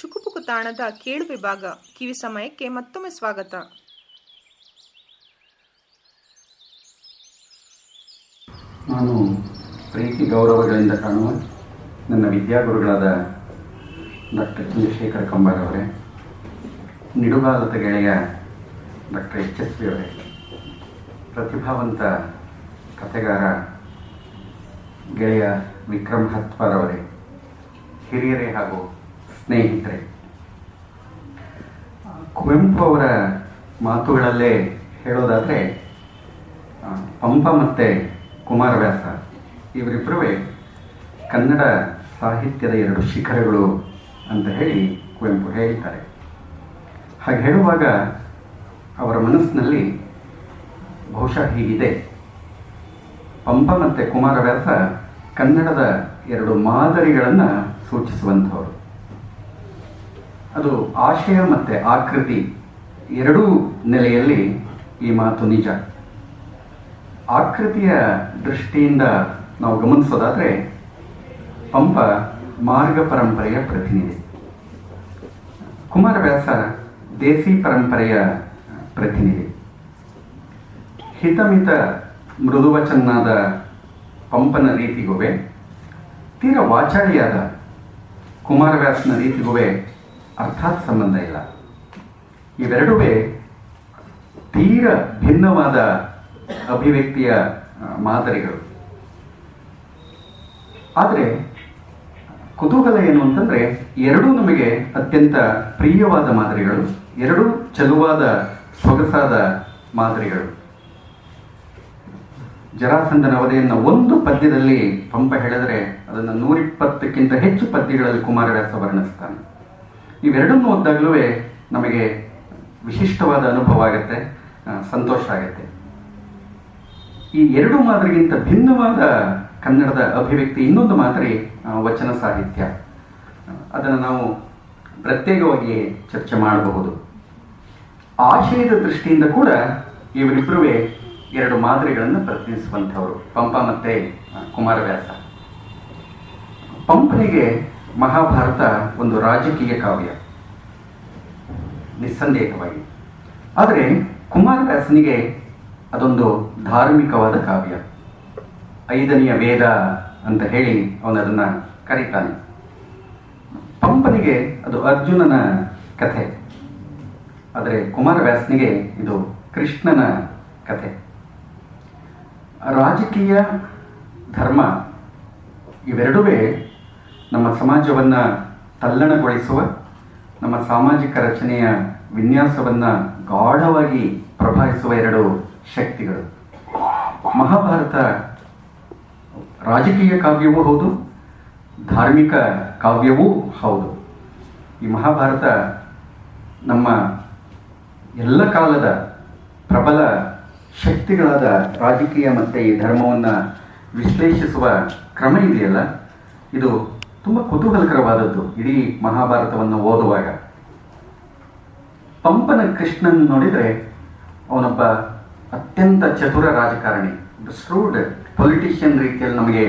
ಚುಕುಪುಕು ತಾಣದ ಕೇಳು ವಿಭಾಗ ಕಿವಿ ಸಮಯಕ್ಕೆ ಮತ್ತೊಮ್ಮೆ ಸ್ವಾಗತ. ನಾನು ಪ್ರೀತಿ ಗೌರವಗಳಿಂದ ಕಾಣುವ ನನ್ನ ವಿದ್ಯಾಗುರುಗಳಾದ ಡಾಕ್ಟರ್ ಚಂದ್ರಶೇಖರ ಕಂಬಾರ್ ಅವರೇ, ನಿಡುಗಾಲದ ಗೆಳೆಯ ಡಾಕ್ಟರ್ HSV ಅವರೇ, ಪ್ರತಿಭಾವಂತ ಕಥೆಗಾರ ಗೆಳೆಯ ವಿಕ್ರಮ್ ಹತ್ವಾರ್ ಅವರೇ, ಹಿರಿಯರೇ ಹಾಗೂ ಸ್ನೇಹಿತರೆ, ಕುವೆಂಪು ಅವರ ಮಾತುಗಳಲ್ಲೇ ಹೇಳೋದಾದರೆ ಪಂಪ ಮತ್ತು ಕುಮಾರವ್ಯಾಸ ಇವರಿಬ್ಬರೂ ಕನ್ನಡ ಸಾಹಿತ್ಯದ ಎರಡು ಶಿಖರಗಳು ಅಂತ ಹೇಳಿ ಕುವೆಂಪು ಹೇಳ್ತಾರೆ. ಹಾಗೆ ಹೇಳುವಾಗ ಅವರ ಮನಸ್ಸಿನಲ್ಲಿ ಬಹುಶಃ ಹೀಗಿದೆ: ಪಂಪ ಮತ್ತು ಕುಮಾರವ್ಯಾಸ ಕನ್ನಡದ ಎರಡು ಮಾದರಿಗಳನ್ನು ಸೂಚಿಸುವಂಥವರು. ಅದು ಆಶಯ ಮತ್ತು ಆಕೃತಿ ಎರಡೂ ನೆಲೆಯಲ್ಲಿ ಈ ಮಾತು ನಿಜ. ಆಕೃತಿಯ ದೃಷ್ಟಿಯಿಂದ ನಾವು ಗಮನಿಸೋದಾದರೆ ಪಂಪ ಮಾರ್ಗ ಪರಂಪರೆಯ ಪ್ರತಿನಿಧಿ, ಕುಮಾರವ್ಯಾಸ ದೇಸಿ ಪರಂಪರೆಯ ಪ್ರತಿನಿಧಿ. ಹಿತಮಿತ ಮೃದುವಚನಾದ ಪಂಪನ ರೀತಿಗೂ ತೀರ ವಾಚಾಳಿಯಾದ ಕುಮಾರವ್ಯಾಸನ ರೀತಿಗೂ ಅರ್ಥಾತ್ ಸಂಬಂಧ ಇಲ್ಲ. ಇವೆರಡೂ ತೀರ ಭಿನ್ನವಾದ ಅಭಿವ್ಯಕ್ತಿಯ ಮಾದರಿಗಳು. ಆದರೆ ಕುತೂಹಲ ಏನು ಅಂತಂದರೆ, ಎರಡೂ ನಮಗೆ ಅತ್ಯಂತ ಪ್ರಿಯವಾದ ಮಾದರಿಗಳು, ಎರಡೂ ಚಲುವಾದ ಸೊಗಸಾದ ಮಾದರಿಗಳು. ಜರಾಸಂಧನ ವಧೆಯನ್ನು ಒಂದು ಪದ್ಯದಲ್ಲಿ ಪಂಪ ಹೇಳಿದರೆ ಅದನ್ನು 120ಕ್ಕಿಂತ ಹೆಚ್ಚು ಪದ್ಯಗಳಲ್ಲಿ ಕುಮಾರವ್ಯಾಸ ವರ್ಣಿಸ್ತಾನೆ. ಇವೆರಡನ್ನೂ ಓದಿದಾಗಲೂ ನಮಗೆ ವಿಶಿಷ್ಟವಾದ ಅನುಭವ ಆಗುತ್ತೆ, ಸಂತೋಷ ಆಗುತ್ತೆ. ಈ ಎರಡು ಮಾದರಿಗಿಂತ ಭಿನ್ನವಾದ ಕನ್ನಡದ ಅಭಿವ್ಯಕ್ತಿ ಇನ್ನೊಂದು ಮಾದರಿ ವಚನ ಸಾಹಿತ್ಯ. ಅದನ್ನು ನಾವು ಪ್ರತ್ಯೇಕವಾಗಿ ಚರ್ಚೆ ಮಾಡಬಹುದು. ಆಶಯದ ದೃಷ್ಟಿಯಿಂದ ಕೂಡ ಇವರಿಬ್ಬರೂ ಎರಡು ಮಾದರಿಗಳನ್ನು ಪ್ರತಿನಿಧಿಸುವಂಥವರು, ಪಂಪ ಮತ್ತು ಕುಮಾರವ್ಯಾಸ. ಪಂಪನಿಗೆ ಮಹಾಭಾರತ ಒಂದು ರಾಜಕೀಯ ಕಾವ್ಯ ನಿಸ್ಸಂದೇಹವಾಗಿ. ಆದರೆ ಕುಮಾರವ್ಯಾಸನಿಗೆ ಅದೊಂದು ಧಾರ್ಮಿಕವಾದ ಕಾವ್ಯ, 5ನೆಯ ವೇದ ಅಂತ ಹೇಳಿ ಅವನದನ್ನು ಕರೀತಾನೆ. ಪಂಪನಿಗೆ ಅದು ಅರ್ಜುನನ ಕಥೆ, ಆದರೆ ಕುಮಾರವ್ಯಾಸನಿಗೆ ಇದು ಕೃಷ್ಣನ ಕಥೆ. ರಾಜಕೀಯ, ಧರ್ಮ ಇವೆರಡೂ ನಮ್ಮ ಸಮಾಜವನ್ನು ತಲ್ಲಣಗೊಳಿಸುವ, ನಮ್ಮ ಸಾಮಾಜಿಕ ರಚನೆಯ ವಿನ್ಯಾಸವನ್ನು ಗಾಢವಾಗಿ ಪ್ರಭಾವಿಸುವ ಎರಡು ಶಕ್ತಿಗಳು. ಮಹಾಭಾರತ ರಾಜಕೀಯ ಕಾವ್ಯವೂ ಹೌದು, ಧಾರ್ಮಿಕ ಕಾವ್ಯವೂ ಹೌದು. ಈ ಮಹಾಭಾರತ ನಮ್ಮ ಎಲ್ಲ ಕಾಲದ ಪ್ರಬಲ ಶಕ್ತಿಗಳಾದ ರಾಜಕೀಯ ಮತ್ತು ಈ ಧರ್ಮವನ್ನು ವಿಶ್ಲೇಷಿಸುವ ಕ್ರಮ ಇದೆಯಲ್ಲ, ಇದು ತುಂಬ ಕುತೂಹಲಕರವಾದದ್ದು. ಇಡೀ ಮಹಾಭಾರತವನ್ನು ಓದುವಾಗ ಪಂಪನ ಕೃಷ್ಣನ್ ನೋಡಿದರೆ ಅವನೊಬ್ಬ ಅತ್ಯಂತ ಚತುರ ರಾಜಕಾರಣಿ, ಶ್ರೂಡ್ ಪೊಲಿಟಿಷಿಯನ್ ರೀತಿಯಲ್ಲಿ ನಮಗೆ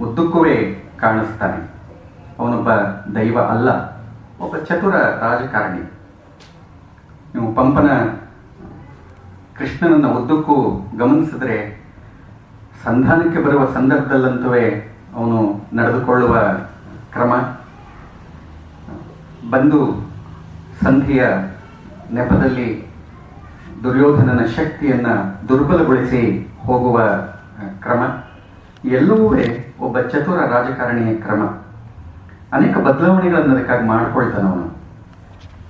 ಉದ್ದಕ್ಕೂ ಕಾಣಿಸ್ತಾನೆ. ಅವನೊಬ್ಬ ದೈವ ಅಲ್ಲ, ಒಬ್ಬ ಚತುರ ರಾಜಕಾರಣಿ. ನೀವು ಪಂಪನ ಕೃಷ್ಣನನ್ನು ಉದ್ದಕ್ಕೂ ಗಮನಿಸಿದ್ರೆ ಸಂಧಾನಕ್ಕೆ ಬರುವ ಸಂದರ್ಭದಲ್ಲಂತೂ ಅವನು ನಡೆದುಕೊಳ್ಳುವ ಕ್ರಮ, ಬಂದು ಸಂಧಿಯ ನೆಪದಲ್ಲಿ ದುರ್ಯೋಧನನ ಶಕ್ತಿಯನ್ನು ದುರ್ಬಲಗೊಳಿಸಿ ಹೋಗುವ ಕ್ರಮ, ಎಲ್ಲವೂ ಒಬ್ಬ ಚತುರ ರಾಜಕಾರಣಿಯ ಕ್ರಮ. ಅನೇಕ ಬದಲಾವಣೆಗಳನ್ನು ಅದಕ್ಕಾಗಿ ಮಾಡ್ಕೊಳ್ತಾನೆ ಅವನು.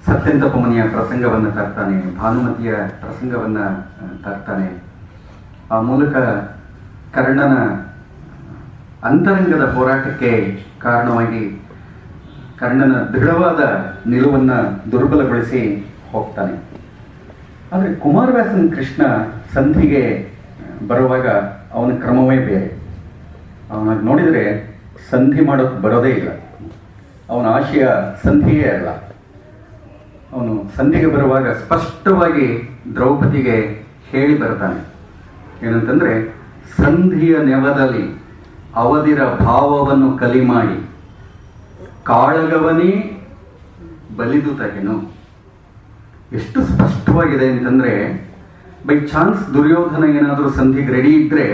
ಸತ್ಯಂತಪ ಮುನಿಯ ಪ್ರಸಂಗವನ್ನು ತರ್ತಾನೆ, ಭಾನುಮತಿಯ ಪ್ರಸಂಗವನ್ನು ತರ್ತಾನೆ. ಆ ಮೂಲಕ ಕರ್ಣನ ಅಂತರಂಗದ ಹೋರಾಟಕ್ಕೆ ಕಾರಣವಾಗಿ ಕರ್ಣನ ದೃಢವಾದ ನಿಲುವನ್ನು ದುರ್ಬಲಗೊಳಿಸಿ ಹೋಗ್ತಾನೆ. ಆದರೆ ಕುಮಾರವ್ಯಾಸನ ಕೃಷ್ಣ ಸಂಧಿಗೆ ಬರುವಾಗ ಅವನ ಕ್ರಮವೇ ಬೇರೆ. ಅವನಾಗ ನೋಡಿದರೆ ಸಂಧಿ ಮಾಡೋಕ್ಕೆ ಬರೋದೇ ಇಲ್ಲ, ಅವನ ಆಶಯ ಸಂಧಿಯೇ ಅಲ್ಲ. ಅವನು ಸಂಧಿಗೆ ಬರುವಾಗ ಸ್ಪಷ್ಟವಾಗಿ ದ್ರೌಪದಿಗೆ ಹೇಳಿ ಬರ್ತಾನೆ. ಏನಂತಂದರೆ, ಸಂಧಿಯ ನೆವದಲ್ಲಿ ಅವಧಿರ ಭಾವವನ್ನು ಕಲಿ ಮಾಡಿ ಕಾಳಗವನೇ ಬಲಿದು ತಗೆನು. ಎಷ್ಟು ಸ್ಪಷ್ಟವಾಗಿದೆ ಅಂತಂದ್ರೆ, ಬೈ ಚಾನ್ಸ್ ದುರ್ಯೋಧನ ಏನಾದರೂ ಸಂಧಿಗೆ ರೆಡಿ ಇದ್ರೆ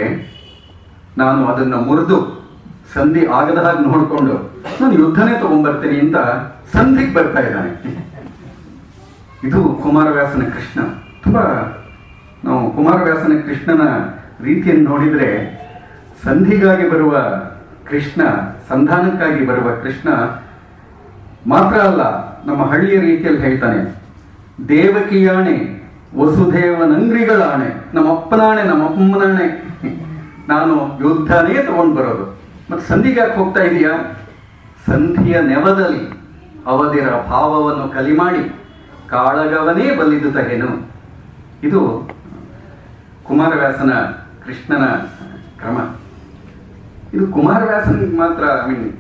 ನಾನು ಅದನ್ನ ಮುರಿದು ಸಂಧಿ ಆಗದ ಹಾಗೆ ನೋಡಿಕೊಂಡು ನಾನು ಯುದ್ಧನೇ ತಗೊಂಡ್ಬರ್ತೀನಿ ಅಂತ ಸಂಧಿಗೆ ಬರ್ತಾ ಇದ್ದಾನೆ. ಇದು ಕುಮಾರವ್ಯಾಸನ ಕೃಷ್ಣ. ತುಂಬಾ ನಾವು ಕುಮಾರವ್ಯಾಸನ ಕೃಷ್ಣನ ರೀತಿಯನ್ನು ನೋಡಿದ್ರೆ, ಸಂಧಿಗಾಗಿ ಬರುವ ಕೃಷ್ಣ, ಸಂಧಾನಕ್ಕಾಗಿ ಬರುವ ಕೃಷ್ಣ ಮಾತ್ರ ಅಲ್ಲ, ನಮ್ಮ ಹಳ್ಳಿಯ ರೀತಿಯಲ್ಲಿ ಹೇಳ್ತಾನೆ, ದೇವಕಿಯಾಣೆ ವಸುದೇವನಂಗ್ರಿಗಳಾಣೆ, ನಮ್ಮಪ್ಪನಾಣೆ ನಮ್ಮಮ್ಮನಾಣೆ, ನಾನು ಯುದ್ಧನೇ ತಗೊಂಡು ಬರೋದು. ಮತ್ತೆ ಸಂಧಿಗೆ ಹೋಗ್ತಾ ಇದೆಯಾ? ಸಂಧಿಯ ನೆವದಲ್ಲಿ ಅವಧಿರ ಭಾವವನ್ನು ಕಲಿ ಮಾಡಿ ಕಾಳಗವನೇ ಬಲಿದು ತಗೆನು. ಇದು ಕುಮಾರವ್ಯಾಸನ ಕೃಷ್ಣನ ಕ್ರಮ. ಇದು ಕುಮಾರವ್ಯಾಸನಿಗೆ ಮಾತ್ರ,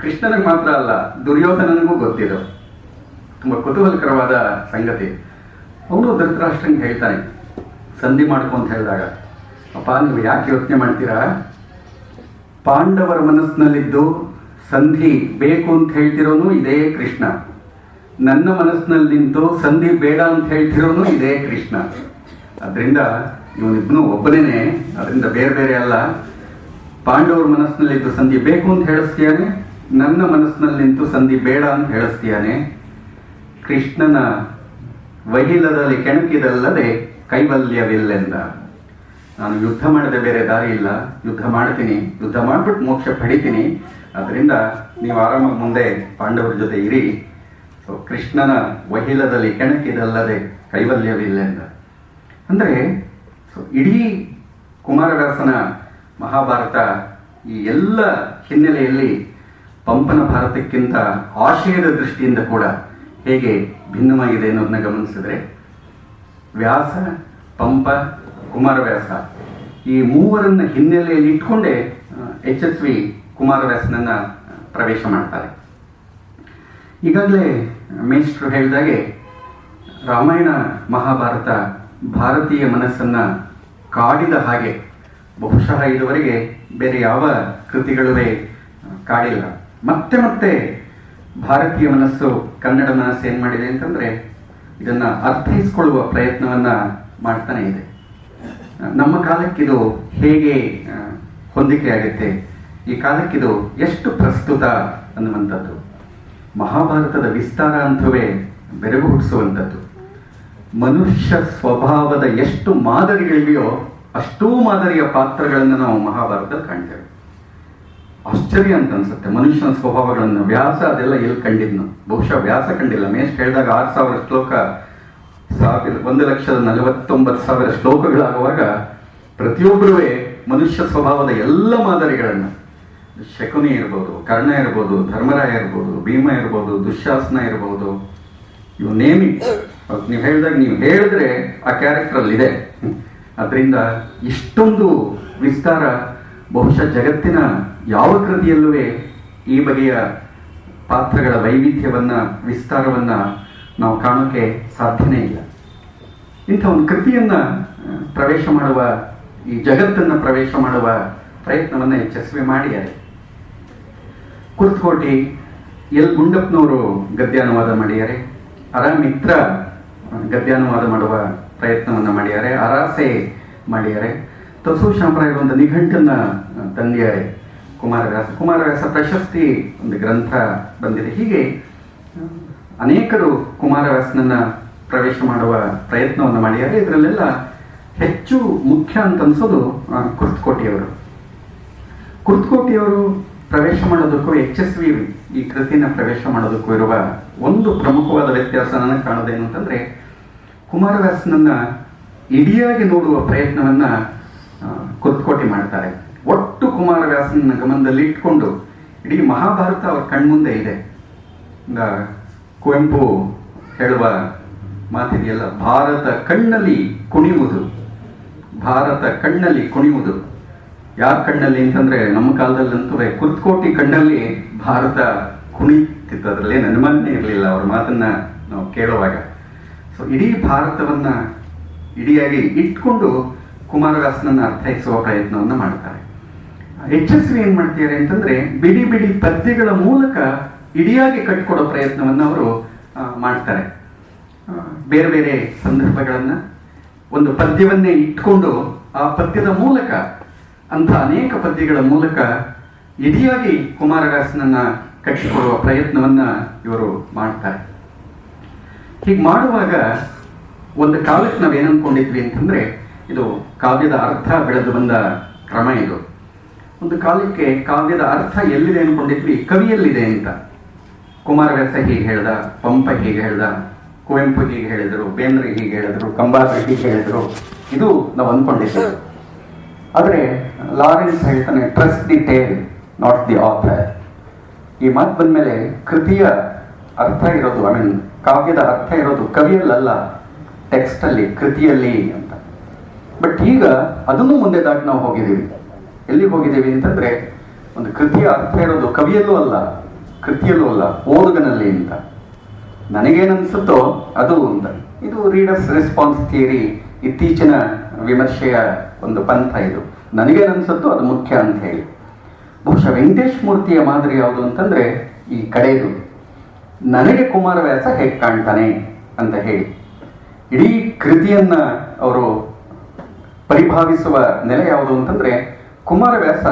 ಕೃಷ್ಣನಿಗೆ ಮಾತ್ರ ಅಲ್ಲ, ದುರ್ಯೋಧನನಿಗೂ ಗೊತ್ತಿದೆ. ತುಂಬಾ ಕುತೂಹಲಕರವಾದ ಸಂಗತಿ. ಅವನು ಧೃತರಾಷ್ಟ್ರಂಗೆ ಹೇಳ್ತಾನೆ, ಸಂಧಿ ಮಾಡ್ಕೊಂತ ಹೇಳಿದಾಗ, ಅಪ್ಪ ನೀವು ಯಾಕೆ ಯೋಚನೆ ಮಾಡ್ತೀರಾ? ಪಾಂಡವರ ಮನಸ್ಸಿನಲ್ಲಿದ್ದು ಸಂಧಿ ಬೇಕು ಅಂತ ಹೇಳ್ತಿರೋನು ಇದೇ ಕೃಷ್ಣ, ನನ್ನ ಮನಸ್ಸಿನಲ್ಲಿ ನಿಂತು ಸಂಧಿ ಬೇಡ ಅಂತ ಹೇಳ್ತಿರೋನು ಇದೇ ಕೃಷ್ಣ. ಅದರಿಂದ ಇವನಿಬ್ನು ಒಬ್ಬನೇನೆ, ಅದರಿಂದ ಬೇರೆ ಬೇರೆ ಅಲ್ಲ. ಪಾಂಡವರ ಮನಸ್ಸಿನಲ್ಲಿದ್ದು ಸಂಧಿ ಬೇಕು ಅಂತ ಹೇಳಿಸ್ತೀಯಾನೆ, ನನ್ನ ಮನಸ್ಸಿನಲ್ಲಿ ನಿಂತು ಸಂಧಿ ಬೇಡ ಅಂತ ಹೇಳಿಸ್ತೀಯಾನೆ. ಕೃಷ್ಣನ ವಹಿಲದಲ್ಲಿ ಕೆಣಕಿದಲ್ಲದೆ ಕೈವಲ್ಯವಿಲ್ಲೆಂದ. ನಾನು ಯುದ್ಧ ಮಾಡದೆ ಬೇರೆ ದಾರಿ ಇಲ್ಲ, ಯುದ್ಧ ಮಾಡ್ತೀನಿ, ಯುದ್ಧ ಮಾಡ್ಬಿಟ್ಟು ಮೋಕ್ಷ ಪಡಿತೀನಿ. ಅದರಿಂದ ನೀವು ಆರಾಮಾಗಿ ಮುಂದೆ ಪಾಂಡವರ ಜೊತೆ ಇರಿ. ಸೊ ಕೃಷ್ಣನ ವಹಿಲದಲ್ಲಿ ಕೆಣಕಿದಲ್ಲದೆ ಕೈವಲ್ಯವಿಲ್ಲೆಂದ. ಅಂದರೆ ಇಡೀ ಕುಮಾರವ್ಯಾಸನ ಮಹಾಭಾರತ ಈ ಎಲ್ಲ ಹಿನ್ನೆಲೆಯಲ್ಲಿ ಪಂಪನ ಭಾರತಕ್ಕಿಂತ ಆಶಯದ ದೃಷ್ಟಿಯಿಂದ ಕೂಡ ಹೇಗೆ ಭಿನ್ನವಾಗಿದೆ ಅನ್ನೋದನ್ನ ಗಮನಿಸಿದ್ರೆ, ವ್ಯಾಸ, ಪಂಪ, ಕುಮಾರವ್ಯಾಸ ಈ ಮೂವರನ್ನ ಹಿನ್ನೆಲೆಯಲ್ಲಿ ಇಟ್ಕೊಂಡೇ HSV ಕುಮಾರವ್ಯಾಸನನ್ನ ಪ್ರವೇಶ ಮಾಡ್ತಾರೆ. ಈಗಾಗಲೇ ಮೇಷ್ಟ್ರು ಹೇಳಿದಾಗೆ ರಾಮಾಯಣ ಮಹಾಭಾರತ ಭಾರತೀಯ ಮನಸ್ಸನ್ನ ಕಾಡಿದ ಹಾಗೆ ಬಹುಶಃ ಇದುವರೆಗೆ ಬೇರೆ ಯಾವ ಕೃತಿಗಳೇ ಕಾಡಿಲ್ಲ. ಮತ್ತೆ ಮತ್ತೆ ಭಾರತೀಯ ಮನಸ್ಸು, ಕನ್ನಡ ಮನಸ್ಸು ಏನ್ ಮಾಡಿದೆ ಅಂತಂದ್ರೆ, ಇದನ್ನ ಅರ್ಥೈಸ್ಕೊಳ್ಳುವ ಪ್ರಯತ್ನವನ್ನ ಮಾಡ್ತಾನೆ ಇದೆ. ನಮ್ಮ ಕಾಲಕ್ಕಿದು ಹೇಗೆ ಹೊಂದಿಕೆ ಆಗುತ್ತೆ, ಈ ಕಾಲಕ್ಕಿದು ಎಷ್ಟು ಪ್ರಸ್ತುತ ಅನ್ನುವಂಥದ್ದು. ಮಹಾಭಾರತದ ವಿಸ್ತಾರ ಅಂತವೇ ಬೆರಗು ಹುಟ್ಟಿಸುವಂಥದ್ದು. ಮನುಷ್ಯ ಸ್ವಭಾವದ ಎಷ್ಟು ಮಾದರಿಗಳಿವೆಯೋ ಅಷ್ಟೂ ಮಾದರಿಯ ಪಾತ್ರಗಳನ್ನು ನಾವು ಮಹಾಭಾರತದಲ್ಲಿ ಕಾಣ್ತೇವೆ. ಆಶ್ಚರ್ಯ ಅಂತ ಅನ್ಸುತ್ತೆ ಮನುಷ್ಯನ ಸ್ವಭಾವಗಳನ್ನು. ವ್ಯಾಸ ಅದೆಲ್ಲ ಎಲ್ಲಿ ಕಂಡಿದ್ನು? ಬಹುಶಃ ವ್ಯಾಸ ಕಂಡಿಲ್ಲ. ಮೇಷ್ಟ್ ಹೇಳಿದಾಗ 6,000 ಶ್ಲೋಕ, 1,49,000 ಶ್ಲೋಕಗಳಾಗುವಾಗ ಪ್ರತಿಯೊಬ್ಬರೂ ಮನುಷ್ಯ ಸ್ವಭಾವದ ಎಲ್ಲ ಮಾದರಿಗಳನ್ನು, ಶಕುನಿ ಇರ್ಬೋದು, ಕರ್ಣ ಇರ್ಬೋದು, ಧರ್ಮರಾಯ ಇರ್ಬೋದು, ಭೀಮ ಇರ್ಬೋದು, ದುಶ್ಯಾಸನ ಇರ್ಬೋದು, ಇವು ನೇಮ್ ಇಟ್. ನೀವು ಹೇಳಿದಾಗ ನೀವು ಹೇಳಿದ್ರೆ ಆ ಕ್ಯಾರೆಕ್ಟರ್ ಅಲ್ಲಿ ಇದೆ. ಅದರಿಂದ ಇಷ್ಟೊಂದು ವಿಸ್ತಾರ ಬಹುಶಃ ಜಗತ್ತಿನ ಯಾವ ಕೃತಿಯಲ್ಲೂ ಈ ಬಗೆಯ ಪಾತ್ರಗಳ ವೈವಿಧ್ಯವನ್ನ, ವಿಸ್ತಾರವನ್ನ ನಾವು ಕಾಣೋಕೆ ಸಾಧ್ಯನೇ ಇಲ್ಲ. ಇಂಥ ಒಂದು ಕೃತಿಯನ್ನ ಪ್ರವೇಶ ಮಾಡುವ, ಈ ಜಗತ್ತನ್ನ ಪ್ರವೇಶ ಮಾಡುವ ಪ್ರಯತ್ನವನ್ನ HSV ಮಾಡಿದ್ದಾರೆ. ಕುರ್ತಕೋಟಿ ಎಲ್ ಗುಂಡಪ್ಪನವರು ಗದ್ಯಾನುವಾದ ಮಾಡಿದ್ದಾರೆ. ಅರಾಮಿತ್ರ ಗದ್ಯಾನುವಾದ ಮಾಡುವ ಪ್ರಯತ್ನವನ್ನ ಮಾಡಿದ್ದಾರೆ. ಅರಾಸೆ ಮಾಡಿದ್ದಾರೆ. ತಸು ಶಾಂಪ್ರಾಯರ ಒಂದು ನಿಘಂಟನ್ನ ತಂದಿದ್ದಾರೆ ಕುಮಾರವ್ಯಾಸ ಪ್ರಶಸ್ತಿ ಒಂದು ಗ್ರಂಥ ಬಂದಿದೆ. ಹೀಗೆ ಅನೇಕರು ಕುಮಾರವ್ಯಾಸನನ್ನ ಪ್ರವೇಶ ಮಾಡುವ ಪ್ರಯತ್ನವನ್ನು ಮಾಡಿದ್ದಾರೆ. ಇದರಲ್ಲೆಲ್ಲ ಹೆಚ್ಚು ಮುಖ್ಯ ಅಂತ ಅನ್ಸೋದು ಕುರ್ತಕೋಟಿಯವರು ಪ್ರವೇಶ ಮಾಡೋದಕ್ಕೂ HSV ಈ ಕೃತಿನ ಪ್ರವೇಶ ಮಾಡೋದಕ್ಕೂ ಇರುವ ಒಂದು ಪ್ರಮುಖವಾದ ವ್ಯತ್ಯಾಸ ನನಗೆ ಕಾಣೋದೇನು ಅಂತಂದ್ರೆ, ಕುಮಾರವ್ಯಾಸನನ್ನ ಇಡಿಯಾಗಿ ನೋಡುವ ಪ್ರಯತ್ನವನ್ನ ಕುರ್ತಕೋಟಿ ಮಾಡ್ತಾರೆ. ಒಟ್ಟು ಕುಮಾರವ್ಯಾಸನ ಗಮನದಲ್ಲಿ ಇಟ್ಕೊಂಡು ಇಡೀ ಮಹಾಭಾರತ ಅವರ ಕಣ್ಮುಂದೆ ಇದೆ. ಕುವೆಂಪು ಹೇಳುವ ಮಾತಿದೆಯಲ್ಲ, ಭಾರತ ಕಣ್ಣಲ್ಲಿ ಕುಣಿಯುವುದು, ಭಾರತ ಕಣ್ಣಲ್ಲಿ ಕುಣಿಯುವುದು. ಯಾರ ಕಣ್ಣಲ್ಲಿ ಅಂತಂದ್ರೆ, ನಮ್ಮ ಕಾಲದಲ್ಲಂತೂ ಕುರ್ತಕೋಟಿ ಕಣ್ಣಲ್ಲಿ ಭಾರತ ಕುಣಿತಿತ್ತು. ಅದರಲ್ಲಿ ಅನುಮಾನನೇ ಇರಲಿಲ್ಲ ಅವ್ರ ಮಾತನ್ನ ನಾವು ಕೇಳುವಾಗ. ಸೊ ಇಡೀ ಭಾರತವನ್ನ ಇಡಿಯಾಗಿ ಇಟ್ಕೊಂಡು ಕುಮಾರವ್ಯಾಸನನ್ನ ಅರ್ಥೈಸುವ ಪ್ರಯತ್ನವನ್ನ ಮಾಡ್ತಾರೆ. HSV ಏನ್ ಮಾಡ್ತಾರೆ ಅಂತಂದ್ರೆ, ಬಿಡಿ ಬಿಡಿ ಪದ್ಯಗಳ ಮೂಲಕ ಇಡಿಯಾಗಿ ಕಟ್ಕೊಡೋ ಪ್ರಯತ್ನವನ್ನ ಅವರು ಮಾಡ್ತಾರೆ. ಬೇರೆ ಬೇರೆ ಸಂದರ್ಭಗಳನ್ನು ಒಂದು ಪದ್ಯವನ್ನೇ ಇಟ್ಕೊಂಡು ಆ ಪದ್ಯದ ಮೂಲಕ ಅಂಥ ಅನೇಕ ಪದ್ಯಗಳ ಮೂಲಕ ಇಡಿಯಾಗಿ ಕುಮಾರವ್ಯಾಸನನ್ನ ಕಟ್ಟಿಕೊಡುವ ಪ್ರಯತ್ನವನ್ನ ಇವರು ಮಾಡ್ತಾರೆ. ಹೀಗೆ ಮಾಡುವಾಗ ಒಂದು ಕಾಲಕ್ಕೆ ನಾವೇನು ಅನ್ಕೊಂಡಿದ್ವಿ ಅಂತಂದ್ರೆ, ಇದು ಕಾವ್ಯದ ಅರ್ಥ ಬೆಳೆದು ಬಂದ ಕ್ರಮ. ಇದು ಒಂದು ಕಾಲಕ್ಕೆ ಕಾವ್ಯದ ಅರ್ಥ ಎಲ್ಲಿದೆ ಅನ್ಕೊಂಡಿದ್ವಿ, ಕವಿಯಲ್ಲಿದೆ ಅಂತ. ಕುಮಾರವ್ಯಾಸ ಹೀಗೆ ಹೇಳ್ದ, ಪಂಪ ಹೀಗೆ ಹೇಳ್ದ, ಕುವೆಂಪು ಹೀಗೆ ಹೇಳಿದರು, ಬೇಂದ್ರೆ ಹೀಗೆ ಹೇಳಿದ್ರು, ಕಂಬಾರ ಹೀಗೆ ಹೇಳಿದ್ರು, ಇದು ನಾವು ಅಂದ್ಕೊಂಡಿದ್ದೇವೆ. ಆದರೆ ಲಾರೆನ್ಸ್ ಹೇಳ್ತಾನೆ, trust the tale not the author. ಈ ಮಾತು ಬಂದಮೇಲೆ ಕೃತಿಯ ಅರ್ಥ ಇರೋದು, ಕಾವ್ಯದ ಅರ್ಥ ಇರೋದು ಕವಿಯಲ್ಲ, ಟೆಕ್ಸ್ಟಲ್ಲಿ, ಕೃತಿಯಲ್ಲಿ ಅಂತ. ಬಟ್ ಈಗ ಅದನ್ನು ಮುಂದೆ ದಾಟಿ ನಾವು ಹೋಗಿದ್ದೀವಿ. ಎಲ್ಲಿಗೆ ಹೋಗಿದ್ದೀವಿ ಅಂತಂದ್ರೆ, ಒಂದು ಕೃತಿಯ ಅರ್ಥ ಇರೋದು ಕವಿಯಲ್ಲೂ ಅಲ್ಲ, ಕೃತಿಯಲ್ಲೂ ಅಲ್ಲ, ಓದುಗನಲ್ಲಿ ಅಂತ. ನನಗೇನನ್ಸುತ್ತೋ ಅದು ಅಂತ. ಇದು ರೀಡರ್ಸ್ ರೆಸ್ಪಾನ್ಸ್ ಥಿಯರಿ, ಇತ್ತೀಚಿನ ವಿಮರ್ಶೆಯ ಒಂದು ಪಂಥ. ಇದು ನನಗೇನನ್ಸುತ್ತೋ ಅದು ಮುಖ್ಯ ಅಂತ ಹೇಳಿ. ಬಹುಶಃ ವೆಂಕಟೇಶ್ ಮೂರ್ತಿಯ ಮಾದರಿ ಯಾವುದು ಅಂತಂದ್ರೆ ಈ ಕಡೆಯದು, ನನಗೆ ಕುಮಾರವ್ಯಾಸ ಹೇಗೆ ಕಾಣ್ತಾನೆ ಅಂತ ಹೇಳಿ ಇಡೀ ಕೃತಿಯನ್ನ ಅವರು ಪರಿಭಾವಿಸುವ ನೆಲೆ ಯಾವುದು ಅಂತಂದ್ರೆ, ಕುಮಾರವ್ಯಾಸ